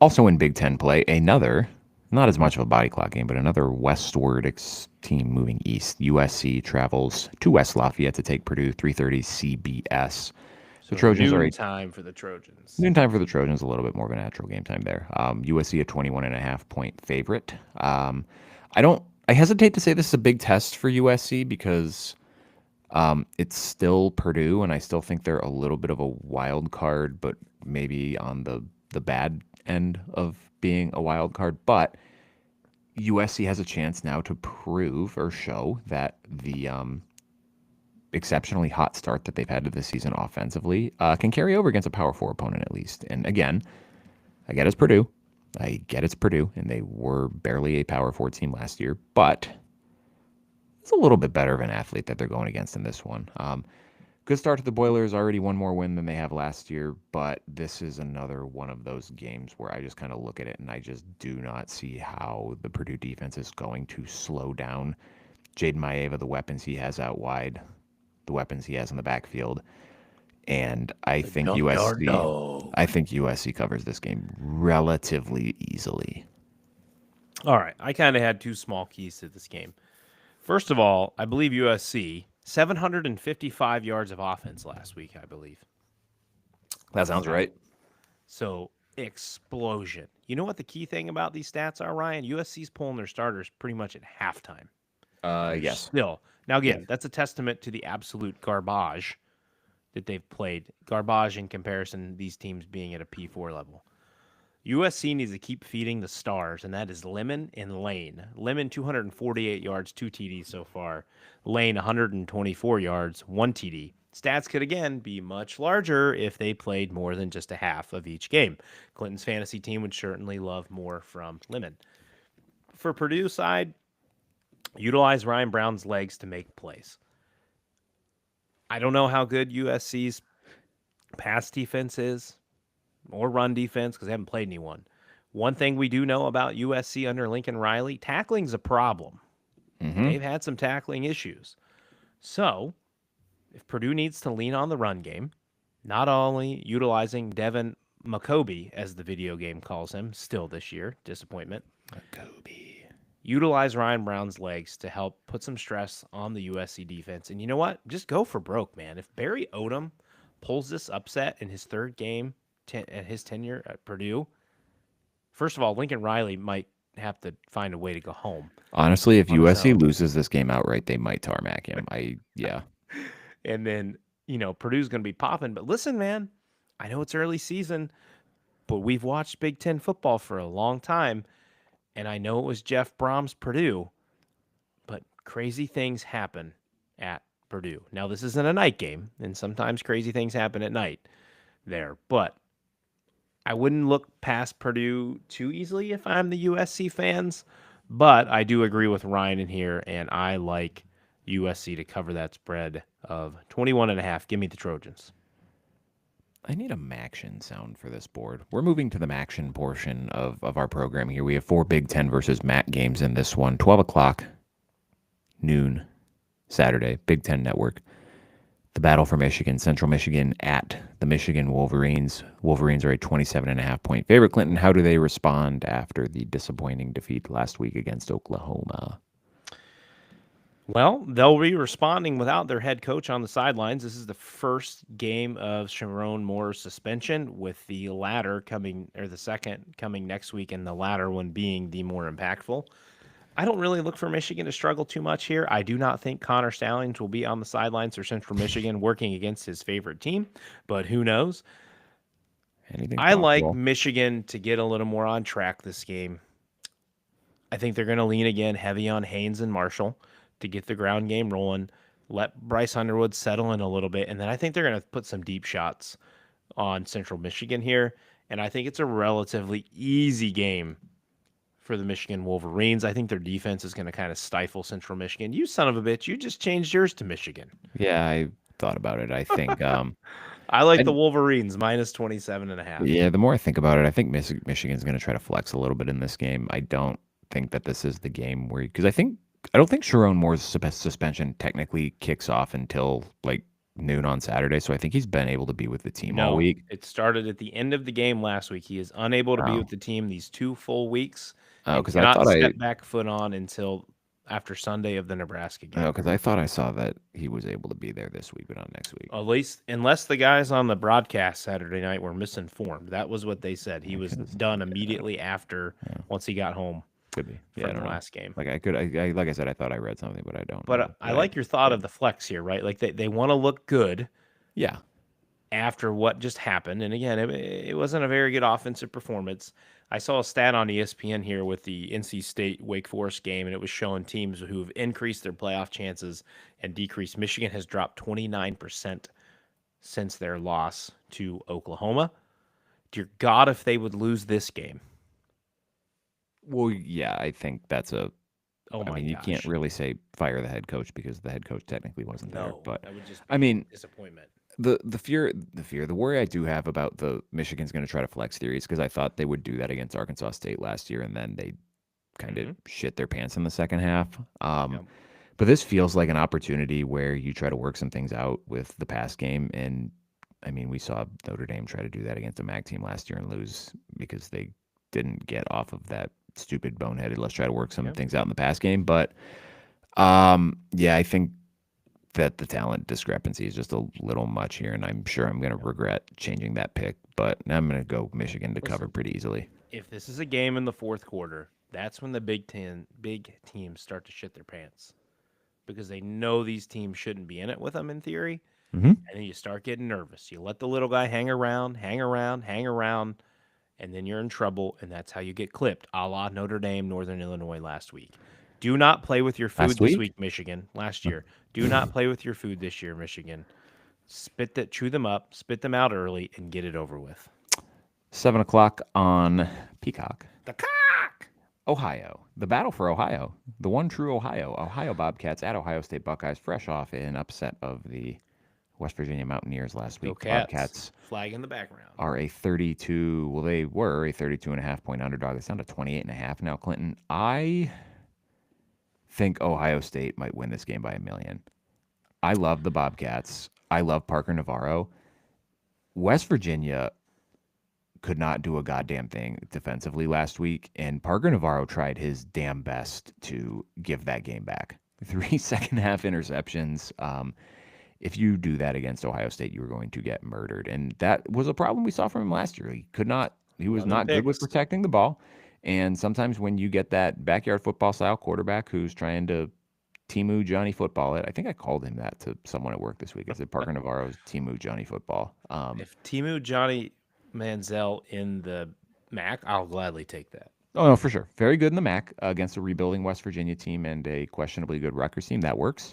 Also in Big Ten play, another, not as much of a body clock game, but another westward team moving east. USC travels to West Lafayette to take Purdue, 3:30 CBS. The Trojans are time for the Trojans. noontime for the Trojans, a little bit more of a natural game time there. USC a 21.5-point favorite. I hesitate to say this is a big test for USC because it's still Purdue, and I still think they're a little bit of a wild card, but maybe on the bad end of being a wild card. But USC has a chance now to prove or show that the exceptionally hot start that they've had to this season offensively can carry over against a Power 4 opponent at least. And again, I get it's Purdue, and they were barely a Power 4 team last year, but it's a little bit better of an athlete that they're going against in this one. Good start to the Boilers, already 1 more win than they have last year, but this is another one of those games where I just kind of look at it and I just do not see how the Purdue defense is going to slow down Jaden Maeva, the weapons he has out wide, the weapons he has in the backfield. And I think USC covers this game relatively easily. All right. I kind of had 2 small keys to this game. First of all, I believe USC, 755 yards of offense last week, I believe. That sounds right. So explosion. You know what the key thing about these stats are, Ryan? USC's pulling their starters pretty much at halftime. Yes. Still. Now, again, Yes. that's a testament to the absolute garbage that they've played. Garbage in comparison, these teams being at a P4 level. USC needs to keep feeding the stars, and that is Lemon and Lane. Lemon, 248 yards, 2 TDs so far. Lane, 124 yards, 1 TD. Stats could, again, be much larger if they played more than just a half of each game. Clinton's fantasy team would certainly love more from Lemon. For Purdue side, utilize Ryan Brown's legs to make plays. I don't know how good USC's pass defense is or run defense because they haven't played anyone. One thing we do know about USC under Lincoln Riley, tackling's a problem. They've had some tackling issues. So, if Purdue needs to lean on the run game, not only utilizing Devin McCoby, as the video game calls him, still this year, disappointment. McCoby. Utilize Ryan Brown's legs to help put some stress on the USC defense. And you know what? Just go for broke, man. If Barry Odom pulls this upset in his third game at his tenure at Purdue, first of all, Lincoln Riley might have to find a way to go home. Honestly, if on his USC own. loses this game outright, they might tarmac him. Yeah. And then, Purdue's going to be popping. But listen, man, I know it's early season, but we've watched Big Ten football for a long time. And I know it was Jeff Brom's Purdue, but crazy things happen at Purdue. Now, this isn't a night game, and sometimes crazy things happen at night there. But I wouldn't look past Purdue too easily if I'm the USC fans. But I do agree with Ryan in here, and I like USC to cover that spread of 21.5. Give me the Trojans. I need a Maction sound for this board. We're moving to the Maction portion of our program here. We have 4 Big Ten versus MAC games in this one. 12 o'clock, noon, Saturday, Big Ten Network. The battle for Michigan, Central Michigan at the Michigan Wolverines. Wolverines are a 27.5-point favorite. Clinton, how do they respond after the disappointing defeat last week against Oklahoma? Well, they'll be responding without their head coach on the sidelines. This is the first game of Sharon Moore's suspension, with the second coming next week, and the latter one being the more impactful. I don't really look for Michigan to struggle too much here. I do not think Connor Stallings will be on the sidelines for Central Michigan working against his favorite team, but who knows? I like Michigan to get a little more on track this game. I think they're going to lean again heavy on Haynes and Marshall to get the ground game rolling, let Bryce Underwood settle in a little bit, and then I think they're going to put some deep shots on Central Michigan here, and I think it's a relatively easy game for the Michigan Wolverines. I think their defense is going to kind of stifle Central Michigan. You son of a bitch, you just changed yours to Michigan. Yeah, I thought about it. I think I like the Wolverines minus 27.5. Yeah, the more I think about it, I think Michigan's going to try to flex a little bit in this game. I don't think that this is the game where, because I don't think Sharon Moore's suspension technically kicks off until like noon on Saturday. So I think he's been able to be with the team all week. It started at the end of the game last week. He is unable to be with the team these 2 full weeks. Oh, because I thought step back foot on until after Sunday of the Nebraska game. Oh, because I thought I saw that he was able to be there this week, but not next week. At least, unless the guys on the broadcast Saturday night were misinformed. That was what they said. He was done immediately after once he got home. Could be. From the last game. Like like I said, I thought I read something, but I don't. But I like your thought of the flex here, right? Like they want to look good. Yeah. After what just happened. And again, it wasn't a very good offensive performance. I saw a stat on ESPN here with the NC State Wake Forest game, and it was showing teams who've increased their playoff chances and decreased. Michigan has dropped 29% since their loss to Oklahoma. Dear God, if they would lose this game. Well, yeah, I think that's Oh my I mean, you gosh. can't really say fire the head coach because the head coach technically wasn't there. But that would just be I mean, disappointment. The worry I do have about the Michigan's going to try to flex theories, because I thought they would do that against Arkansas State last year, and then they kind of shit their pants in the second half. But this feels like an opportunity where you try to work some things out with the pass game, and I mean, we saw Notre Dame try to do that against a MAC team last year and lose because they didn't get off of that stupid boneheaded let's try to work some things out in the pass game. But yeah, I think that the talent discrepancy is just a little much here, and I'm sure I'm going to regret changing that pick, but I'm going to go Michigan to cover pretty easily. If this is a game in the fourth quarter, that's when the big teams start to shit their pants because they know these teams shouldn't be in it with them in theory, Mm-hmm. and then you start getting nervous. You let the little guy hang around, and then you're in trouble, and that's how you get clipped, a la Notre Dame, Northern Illinois last week. Do not play with your food this week, Michigan. Last year. Do not play with your food this year, Michigan. Chew them up, spit them out early, and get it over with. 7 o'clock on Peacock. The cock! Ohio. The battle for Ohio. The one true Ohio. Ohio Bobcats at Ohio State Buckeyes, fresh off an upset of the West Virginia Mountaineers last week. Bobcats. Flag in the background. Are a 32, well, they were a 32.5 point underdog. It's down to 28.5 now, Clinton. I think Ohio State might win this game by 1,000,000. I love the Bobcats. I love Parker Navarro. West Virginia could not do a goddamn thing defensively last week, and Parker Navarro tried his damn best to give that game back. 3 second-half interceptions. If you do that against Ohio State, you were going to get murdered, and that was a problem we saw from him last year. He was not good with protecting the ball, and sometimes when you get that backyard football style quarterback who's trying to Timu Johnny Football it, I think I called him that to someone at work this week. I said Parker Navarro's Timu Johnny Football. If Timu Johnny Manziel in the MAC, I'll gladly take that. Oh, no, for sure. Very good in the MAC against a rebuilding West Virginia team and a questionably good Rutgers team. That works.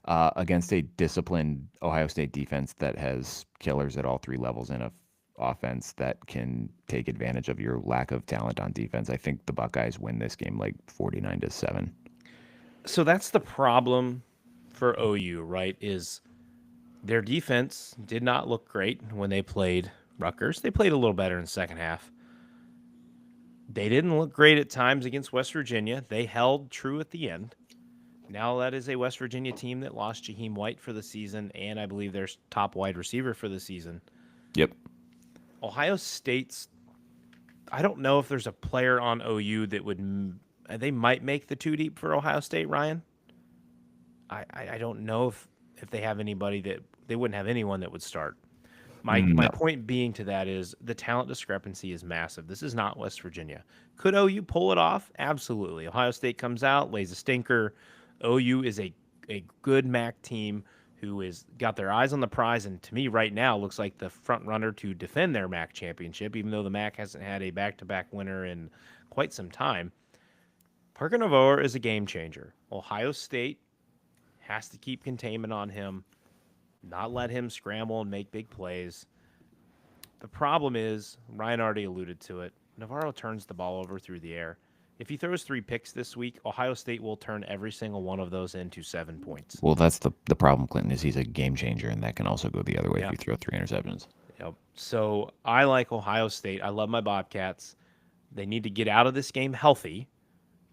Against a disciplined Ohio State defense that has killers at all three levels in a offense that can take advantage of your lack of talent on defense. I think the Buckeyes win this game like 49-7. So that's the problem for OU, right? Is their defense did not look great when they played Rutgers. They played a little better in the second half. They didn't look great at times against West Virginia. They held true at the end. Now that is a West Virginia team that lost Jaheim White for the season, and I believe their top wide receiver for the season. Yep. Ohio State's, I don't know if there's a player on OU that would, they might make the two deep for Ohio State, Ryan. I don't know if they have anybody that, they wouldn't have anyone that would start. My point being to that is the talent discrepancy is massive. This is not West Virginia. Could OU pull it off? Absolutely. Ohio State comes out, lays a stinker. OU is a good MAC team who is got their eyes on the prize, and to me right now looks like the front runner to defend their MAC championship, even though the MAC hasn't had a back-to-back winner in quite some time. Parker Navarro is a game changer. Ohio State has to keep containment on him, not let him scramble and make big plays. The problem is, Ryan already alluded to it, Navarro turns the ball over through the air. If he throws 3 picks this week, Ohio State will turn every single one of those into 7 points. Well, that's the problem, Clinton, is he's a game changer, and that can also go the other way if you throw 3 interceptions. Yep. So I like Ohio State. I love my Bobcats. They need to get out of this game healthy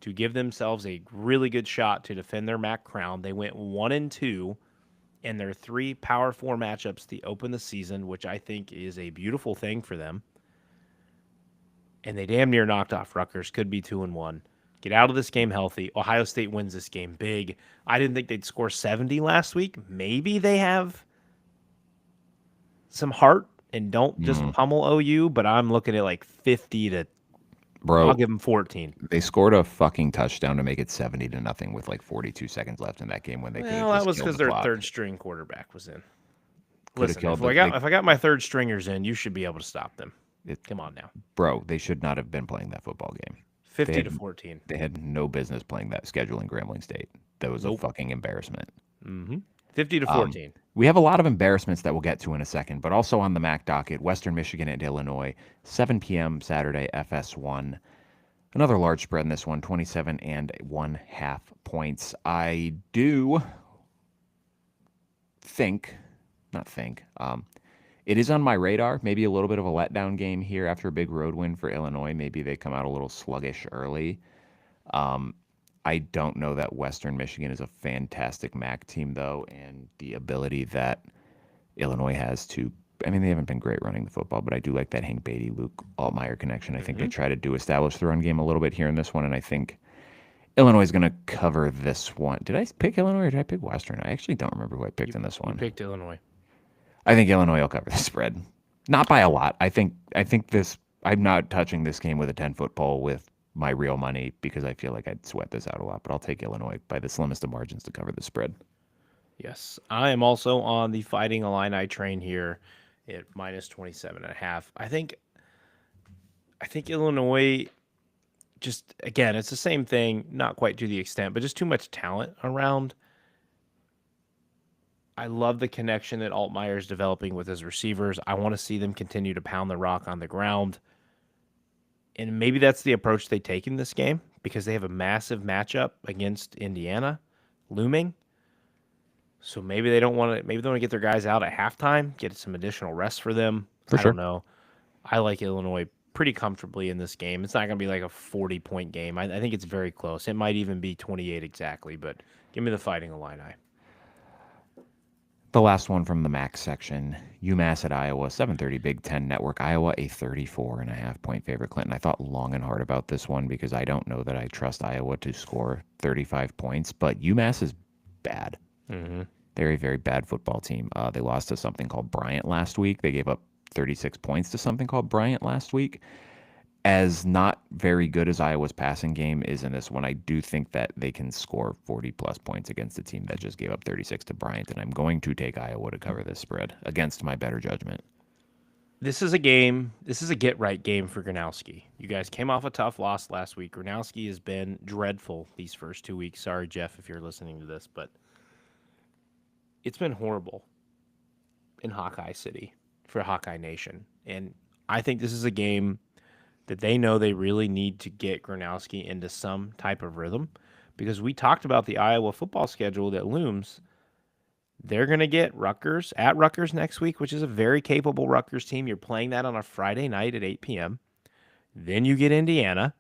to give themselves a really good shot to defend their MAC crown. They went 1-2 in their 3 Power 4 matchups to open the season, which I think is a beautiful thing for them. And they damn near knocked off Rutgers. Could be 2-1. Get out of this game healthy. Ohio State wins this game big. I didn't think they'd score 70 last week. Maybe they have some heart and don't just pummel OU, but I'm looking at like 50 to. Bro, I'll give them 14. They scored a fucking touchdown to make it 70-0 with like 42 seconds left in that game when they could have Well, that was because their third string quarterback was in. Could've Listen, if I got my third stringers in, you should be able to stop them. Come on now. Bro, they should not have been playing that football game. 50-14. They had no business playing that schedule in Grambling State. That was a fucking embarrassment. 50-14. We have a lot of embarrassments that we'll get to in a second, but also on the MAC docket, Western Michigan and Illinois, 7 p.m. Saturday, FS1. Another large spread in this one, 27.5 points. I do think, it is on my radar. Maybe a little bit of a letdown game here after a big road win for Illinois. Maybe they come out a little sluggish early. I don't know that Western Michigan is a fantastic MAC team, though, and the ability that Illinois has to, I mean, they haven't been great running the football, but I do like that Hank Beatty, Luke Altmaier connection. I think they try to establish the run game a little bit here in this one, and I think Illinois is going to cover this one. Did I pick Illinois or did I pick Western? I actually don't remember who I picked in this You one. picked Illinois. I think Illinois will cover the spread. Not by a lot. I think this. I'm not touching this game with a 10-foot pole with my real money because I feel like I'd sweat this out a lot. But I'll take Illinois by the slimmest of margins to cover the spread. Yes, I am also on the Fighting Illini train here at minus 27.5. I think Illinois, just again, it's the same thing, not quite to the extent, but just too much talent around. I love the connection that Altmaier is developing with his receivers. I want to see them continue to pound the rock on the ground. And maybe that's the approach they take in this game because they have a massive matchup against Indiana looming. So maybe they don't want to. Maybe they want to get their guys out at halftime, get some additional rest for them. For I sure. don't know. I like Illinois pretty comfortably in this game. It's not going to be like a 40-point game. I think it's very close. It might even be 28 exactly. But give me the Fighting Illini. The last one from the MAC section, UMass at Iowa, 7:30 Big Ten Network. Iowa, a 34.5-point favorite. Clinton, I thought long and hard about this one because I don't know that I trust Iowa to score 35 points, but UMass is bad. Mm-hmm. They're a very bad football team. They lost to something called Bryant last week. They gave up 36 points to something called Bryant last week. As not very good as Iowa's passing game is in this one, I do think that they can score 40-plus points against a team that just gave up 36 to Bryant, and I'm going to take Iowa to cover this spread against my better judgment. This is a game. This is a get-right game for Gronowski. You guys came off a tough loss last week. Gronowski has been dreadful these first 2 weeks. Sorry, Jeff, if you're listening to this, but it's been horrible in Hawkeye City for Hawkeye Nation. And I think this is a game that they know they really need to get Gronowski into some type of rhythm because we talked about the Iowa football schedule that looms. They're going to get Rutgers at Rutgers next week, which is a very capable Rutgers team. You're playing that on a Friday night at 8 p.m. Then you get Indiana.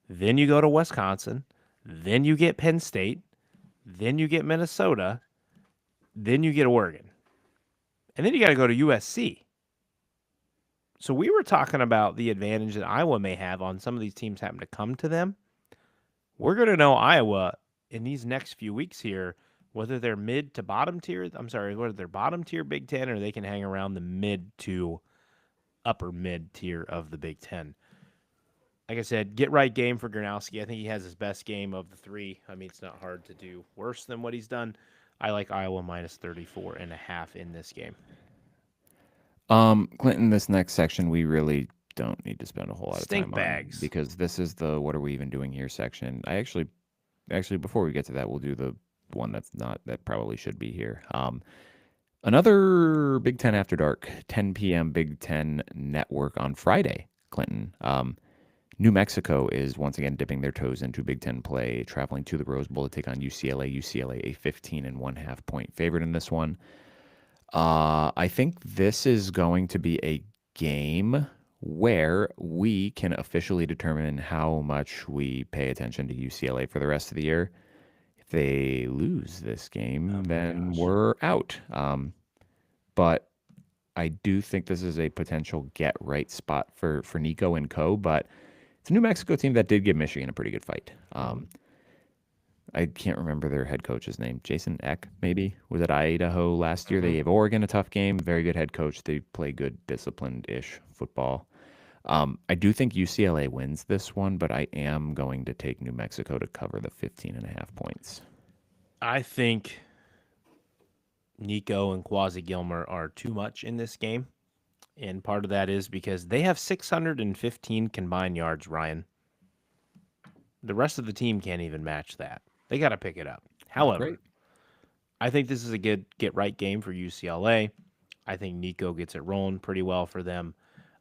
Then you go to Wisconsin. Then you get Penn State. Then you get Minnesota. Then you get Oregon. And then you got to go to USC. So we were talking about the advantage that Iowa may have on some of these teams having to come to them. We're going to know Iowa in these next few weeks here, whether they're mid to bottom tier. Whether they're bottom tier Big Ten or they can hang around the mid to upper mid tier of the Big Ten. Like I said, get right game for Gronowski. I think he has his best game of the three. I mean, it's not hard to do worse than what he's done. I like Iowa minus 34.5 in this game. Clinton, this next section, we really don't need to spend a whole lot of Stink time bags. on because this is the what are we even doing here section. I actually, before we get to that, we'll do the one that probably should be here. Another Big Ten After Dark, 10 p.m. Big Ten Network on Friday, Clinton. New Mexico is once again dipping their toes into Big Ten play, traveling to the Rose Bowl to take on UCLA. UCLA, a 15.5 point favorite in this one. I think this is going to be a game where we can officially determine how much we pay attention to UCLA for the rest of the year. If they lose this game, then we're out. But I do think this is a potential get-right spot for Nico and co. But it's a New Mexico team that did give Michigan a pretty good fight. I can't remember their head coach's name. Jason Eck, maybe, was at Idaho last year. They gave Oregon a tough game. Very good head coach. They play good, disciplined-ish football. I do think UCLA wins this one, but I am going to take New Mexico to cover the 15.5 points. I think Nico and Quasi Gilmer are too much in this game. And part of that is because they have 615 combined yards, Ryan. The rest of the team can't even match that. They got to pick it up. However, I think this is a good get-right game for UCLA. I think Nico gets it rolling pretty well for them.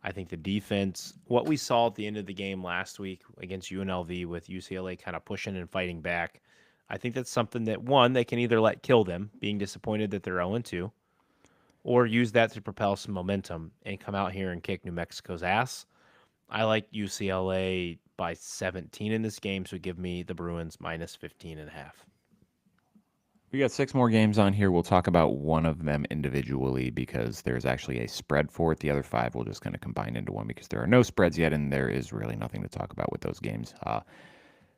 I think the defense, what we saw at the end of the game last week against UNLV with UCLA kind of pushing and fighting back, I think that's something that, one, they can either let kill them, being disappointed that they're 0-2, or use that to propel some momentum and come out here and kick New Mexico's ass. I like UCLA by 17 in this game, so give me the Bruins minus 15.5. We got 6 more games on here. We'll talk about one of them individually because there's actually a spread for it. The other 5 will just kind of combine into one because there are no spreads yet, and there is really nothing to talk about with those games.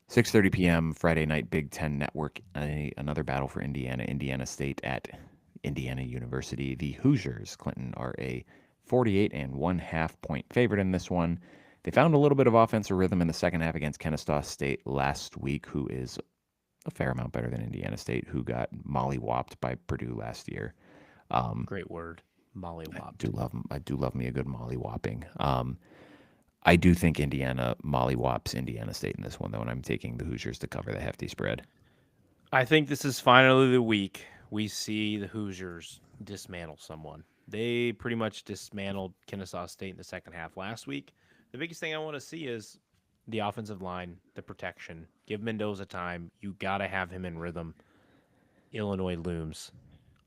6:30 p.m. Friday night, Big Ten Network. Another battle for Indiana. Indiana State at Indiana University. The Hoosiers, Clinton, are a 48.5 point favorite in this one. They found a little bit of offensive rhythm in the second half against Kennesaw State last week, who is a fair amount better than Indiana State, who got mollywopped by Purdue last year. Great word, mollywopped. I do love me a good mollywhopping. I do think Indiana mollywops Indiana State in this one, though, and I'm taking the Hoosiers to cover the hefty spread. I think this is finally the week we see the Hoosiers dismantle someone. They pretty much dismantled Kennesaw State in the second half last week. The biggest thing I want to see is the offensive line, the protection. Give Mendoza time. You got to have him in rhythm. Illinois looms.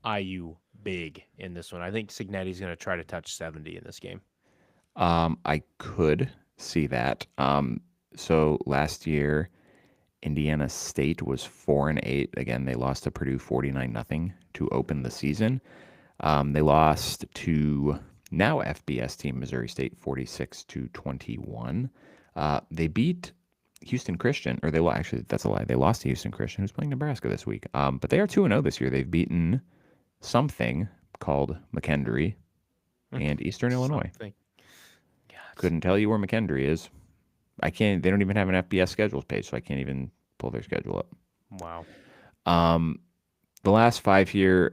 IU big in this one. I think Cignetti's going to try to touch 70 in this game. I could see that. So last year, Indiana State was 4-8. Again, they lost to Purdue 49-0 to open the season. They lost to now FBS team Missouri State 46-21. They beat Houston Christian, or actually that's a lie. They lost to Houston Christian, who's playing Nebraska this week. But they are 2-0 this year. They've beaten something called McKendree and Eastern Illinois. Couldn't tell you where McKendree is. They don't even have an FBS schedules page, so I can't even pull their schedule up. Wow. The last 5 here,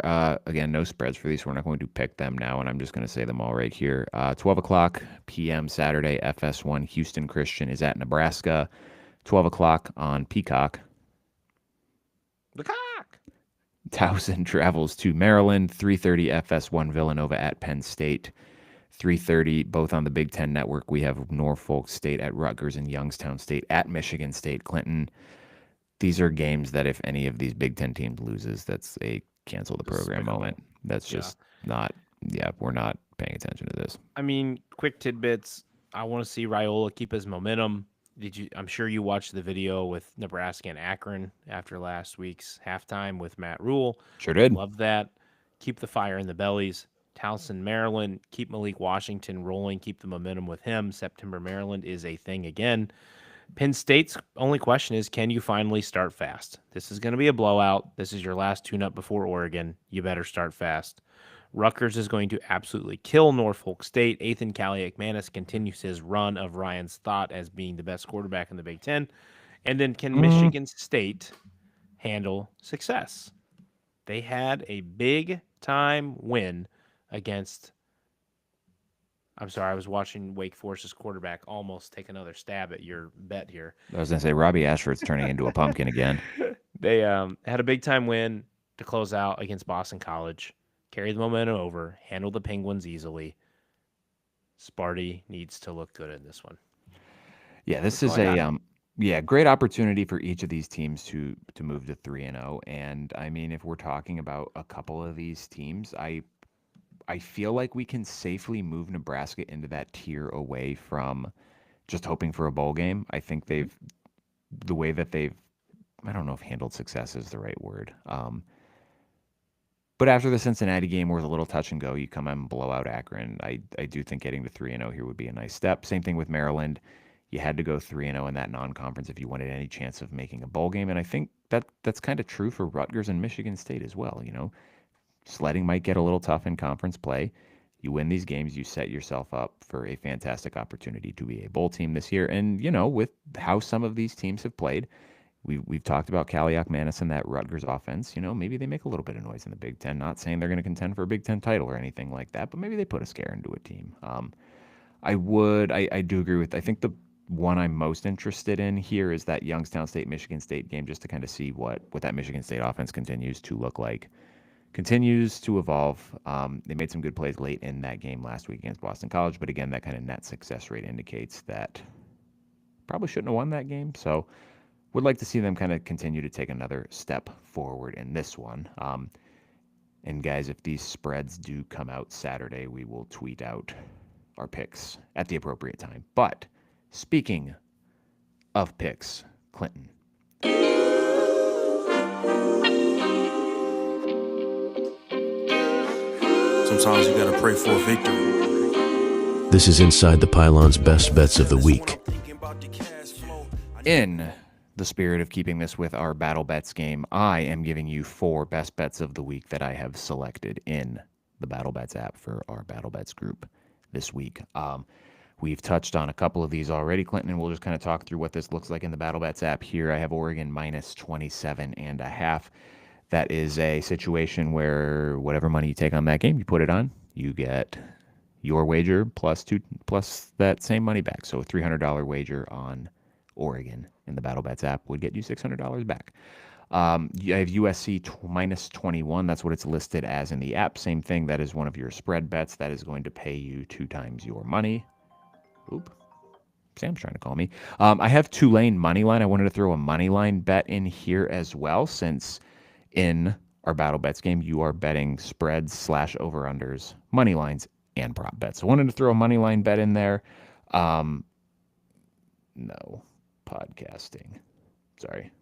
again, no spreads for these. So we're not going to pick them now, and I'm just going to say them all right here. 12 o'clock p.m. Saturday, FS1 Houston Christian is at Nebraska. 12 o'clock on Peacock. Towson travels to Maryland. 3:30 FS1 Villanova at Penn State. 3:30, both on the Big Ten Network. We have Norfolk State at Rutgers and Youngstown State at Michigan State. Clinton, these are games that if any of these Big Ten teams loses, that's a cancel the program moment. That's just we're not paying attention to this. I mean, quick tidbits. I want to see Raiola keep his momentum. I'm sure you watched the video with Nebraska and Akron after last week's halftime with Matt Rule. Sure did. Love that. Keep the fire in the bellies. Towson, Maryland, keep Malik Washington rolling, keep the momentum with him. September, Maryland is a thing again. Penn State's only question is, can you finally start fast? This is going to be a blowout. This is your last tune-up before Oregon. You better start fast. Rutgers is going to absolutely kill Norfolk State. Ethan Kaliakmanis continues his run of Ryan's thought as being the best quarterback in the Big Ten. And then can Michigan State handle success? They had a big-time win against, I'm sorry, I was watching Wake Forest's quarterback almost take another stab at your bet here. I was going to say, Robbie Ashford's turning into a pumpkin again. They had a big-time win to close out against Boston College, carry the momentum over, handle the Penguins easily. Sparty needs to look good in this one. Yeah, this is great opportunity for each of these teams to move to 3-0. And, I mean, if we're talking about a couple of these teams, I feel like we can safely move Nebraska into that tier away from just hoping for a bowl game. I think the way that they've, I don't know if handled success is the right word. But after the Cincinnati game where it was a little touch and go, you come and blow out Akron. I do think getting to 3-0 here would be a nice step. Same thing with Maryland. You had to go 3-0 in that non-conference if you wanted any chance of making a bowl game. And I think that's kind of true for Rutgers and Michigan State as well, you know. Sledding might get a little tough in conference play. You win these games, you set yourself up for a fantastic opportunity to be a bowl team this year. And, you know, with how some of these teams have played, we've talked about Kaliakmanis and that Rutgers offense. You know, maybe they make a little bit of noise in the Big Ten. Not saying they're going to contend for a Big Ten title or anything like that, but maybe they put a scare into a team. I do agree with, I think the one I'm most interested in here is that Youngstown State, Michigan State game, just to kind of see what that Michigan State offense continues to look like. Continues to evolve. They made some good plays late in that game last week against Boston College, but again, that kind of net success rate indicates that probably shouldn't have won that game. So would like to see them kind of continue to take another step forward in this one. And guys, if these spreads do come out Saturday, we will tweet out our picks at the appropriate time. But speaking of picks, Clinton. Sometimes you gotta pray for a victory. This is Inside the Pylon's Best Bets of the Week. In the spirit of keeping this with our battle bets game, I am giving you 4 best bets of the week that I have selected in the battle bets app for our battle bets group this week. We've touched on a couple of these already, Clinton, and we'll just kind of talk through what this looks like in the battle bets app here. I have Oregon minus 27.5. That is a situation where whatever money you take on that game, you put it on, you get your wager plus that same money back. So a $300 wager on Oregon in the battle bets app would get you $600 back. I have USC minus 21. That's what it's listed as in the app. Same thing. That is one of your spread bets. That is going to pay you 2 times your money. Oop. Sam's trying to call me. I have Tulane money line. I wanted to throw a money line bet in here as well, since in our battle bets game, you are betting spreads / over-unders, money lines, and prop bets. So I wanted to throw a money line bet in there. No, podcasting. Sorry.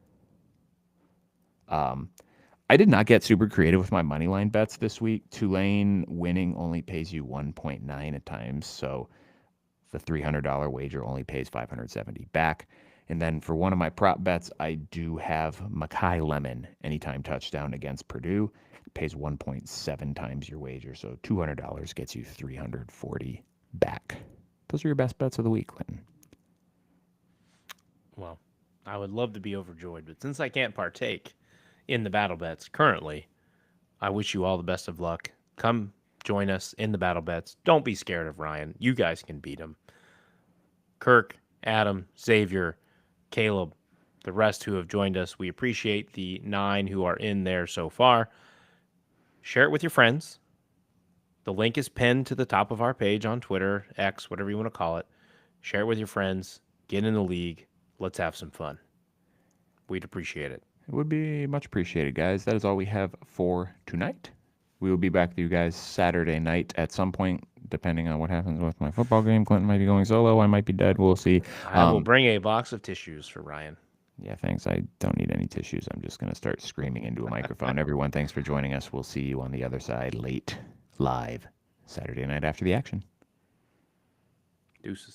I did not get super creative with my money line bets this week. Tulane winning only pays you 1.9 at times, so the $300 wager only pays $570 back. And then for one of my prop bets, I do have Mackay Lemon anytime touchdown against Purdue. It pays 1.7 times your wager, so $200 gets you $340 back. Those are your best bets of the week, Clinton. Well, I would love to be overjoyed, but since I can't partake in the battle bets currently, I wish you all the best of luck. Come join us in the battle bets. Don't be scared of Ryan. You guys can beat him. Kirk, Adam, Xavier, Caleb, the rest who have joined us, we appreciate the 9 who are in there so far. Share it with your friends. The link is pinned to the top of our page on Twitter, X, whatever you want to call it. Share it with your friends. Get in the league. Let's have some fun. We'd appreciate it. It would be much appreciated, guys. That is all we have for tonight. We will be back with you guys Saturday night at some point, depending on what happens with my football game. Clinton might be going solo. I might be dead. We'll see. I will bring a box of tissues for Ryan. Yeah, thanks. I don't need any tissues. I'm just going to start screaming into a microphone. Everyone, thanks for joining us. We'll see you on the other side live Saturday night after the action. Deuces.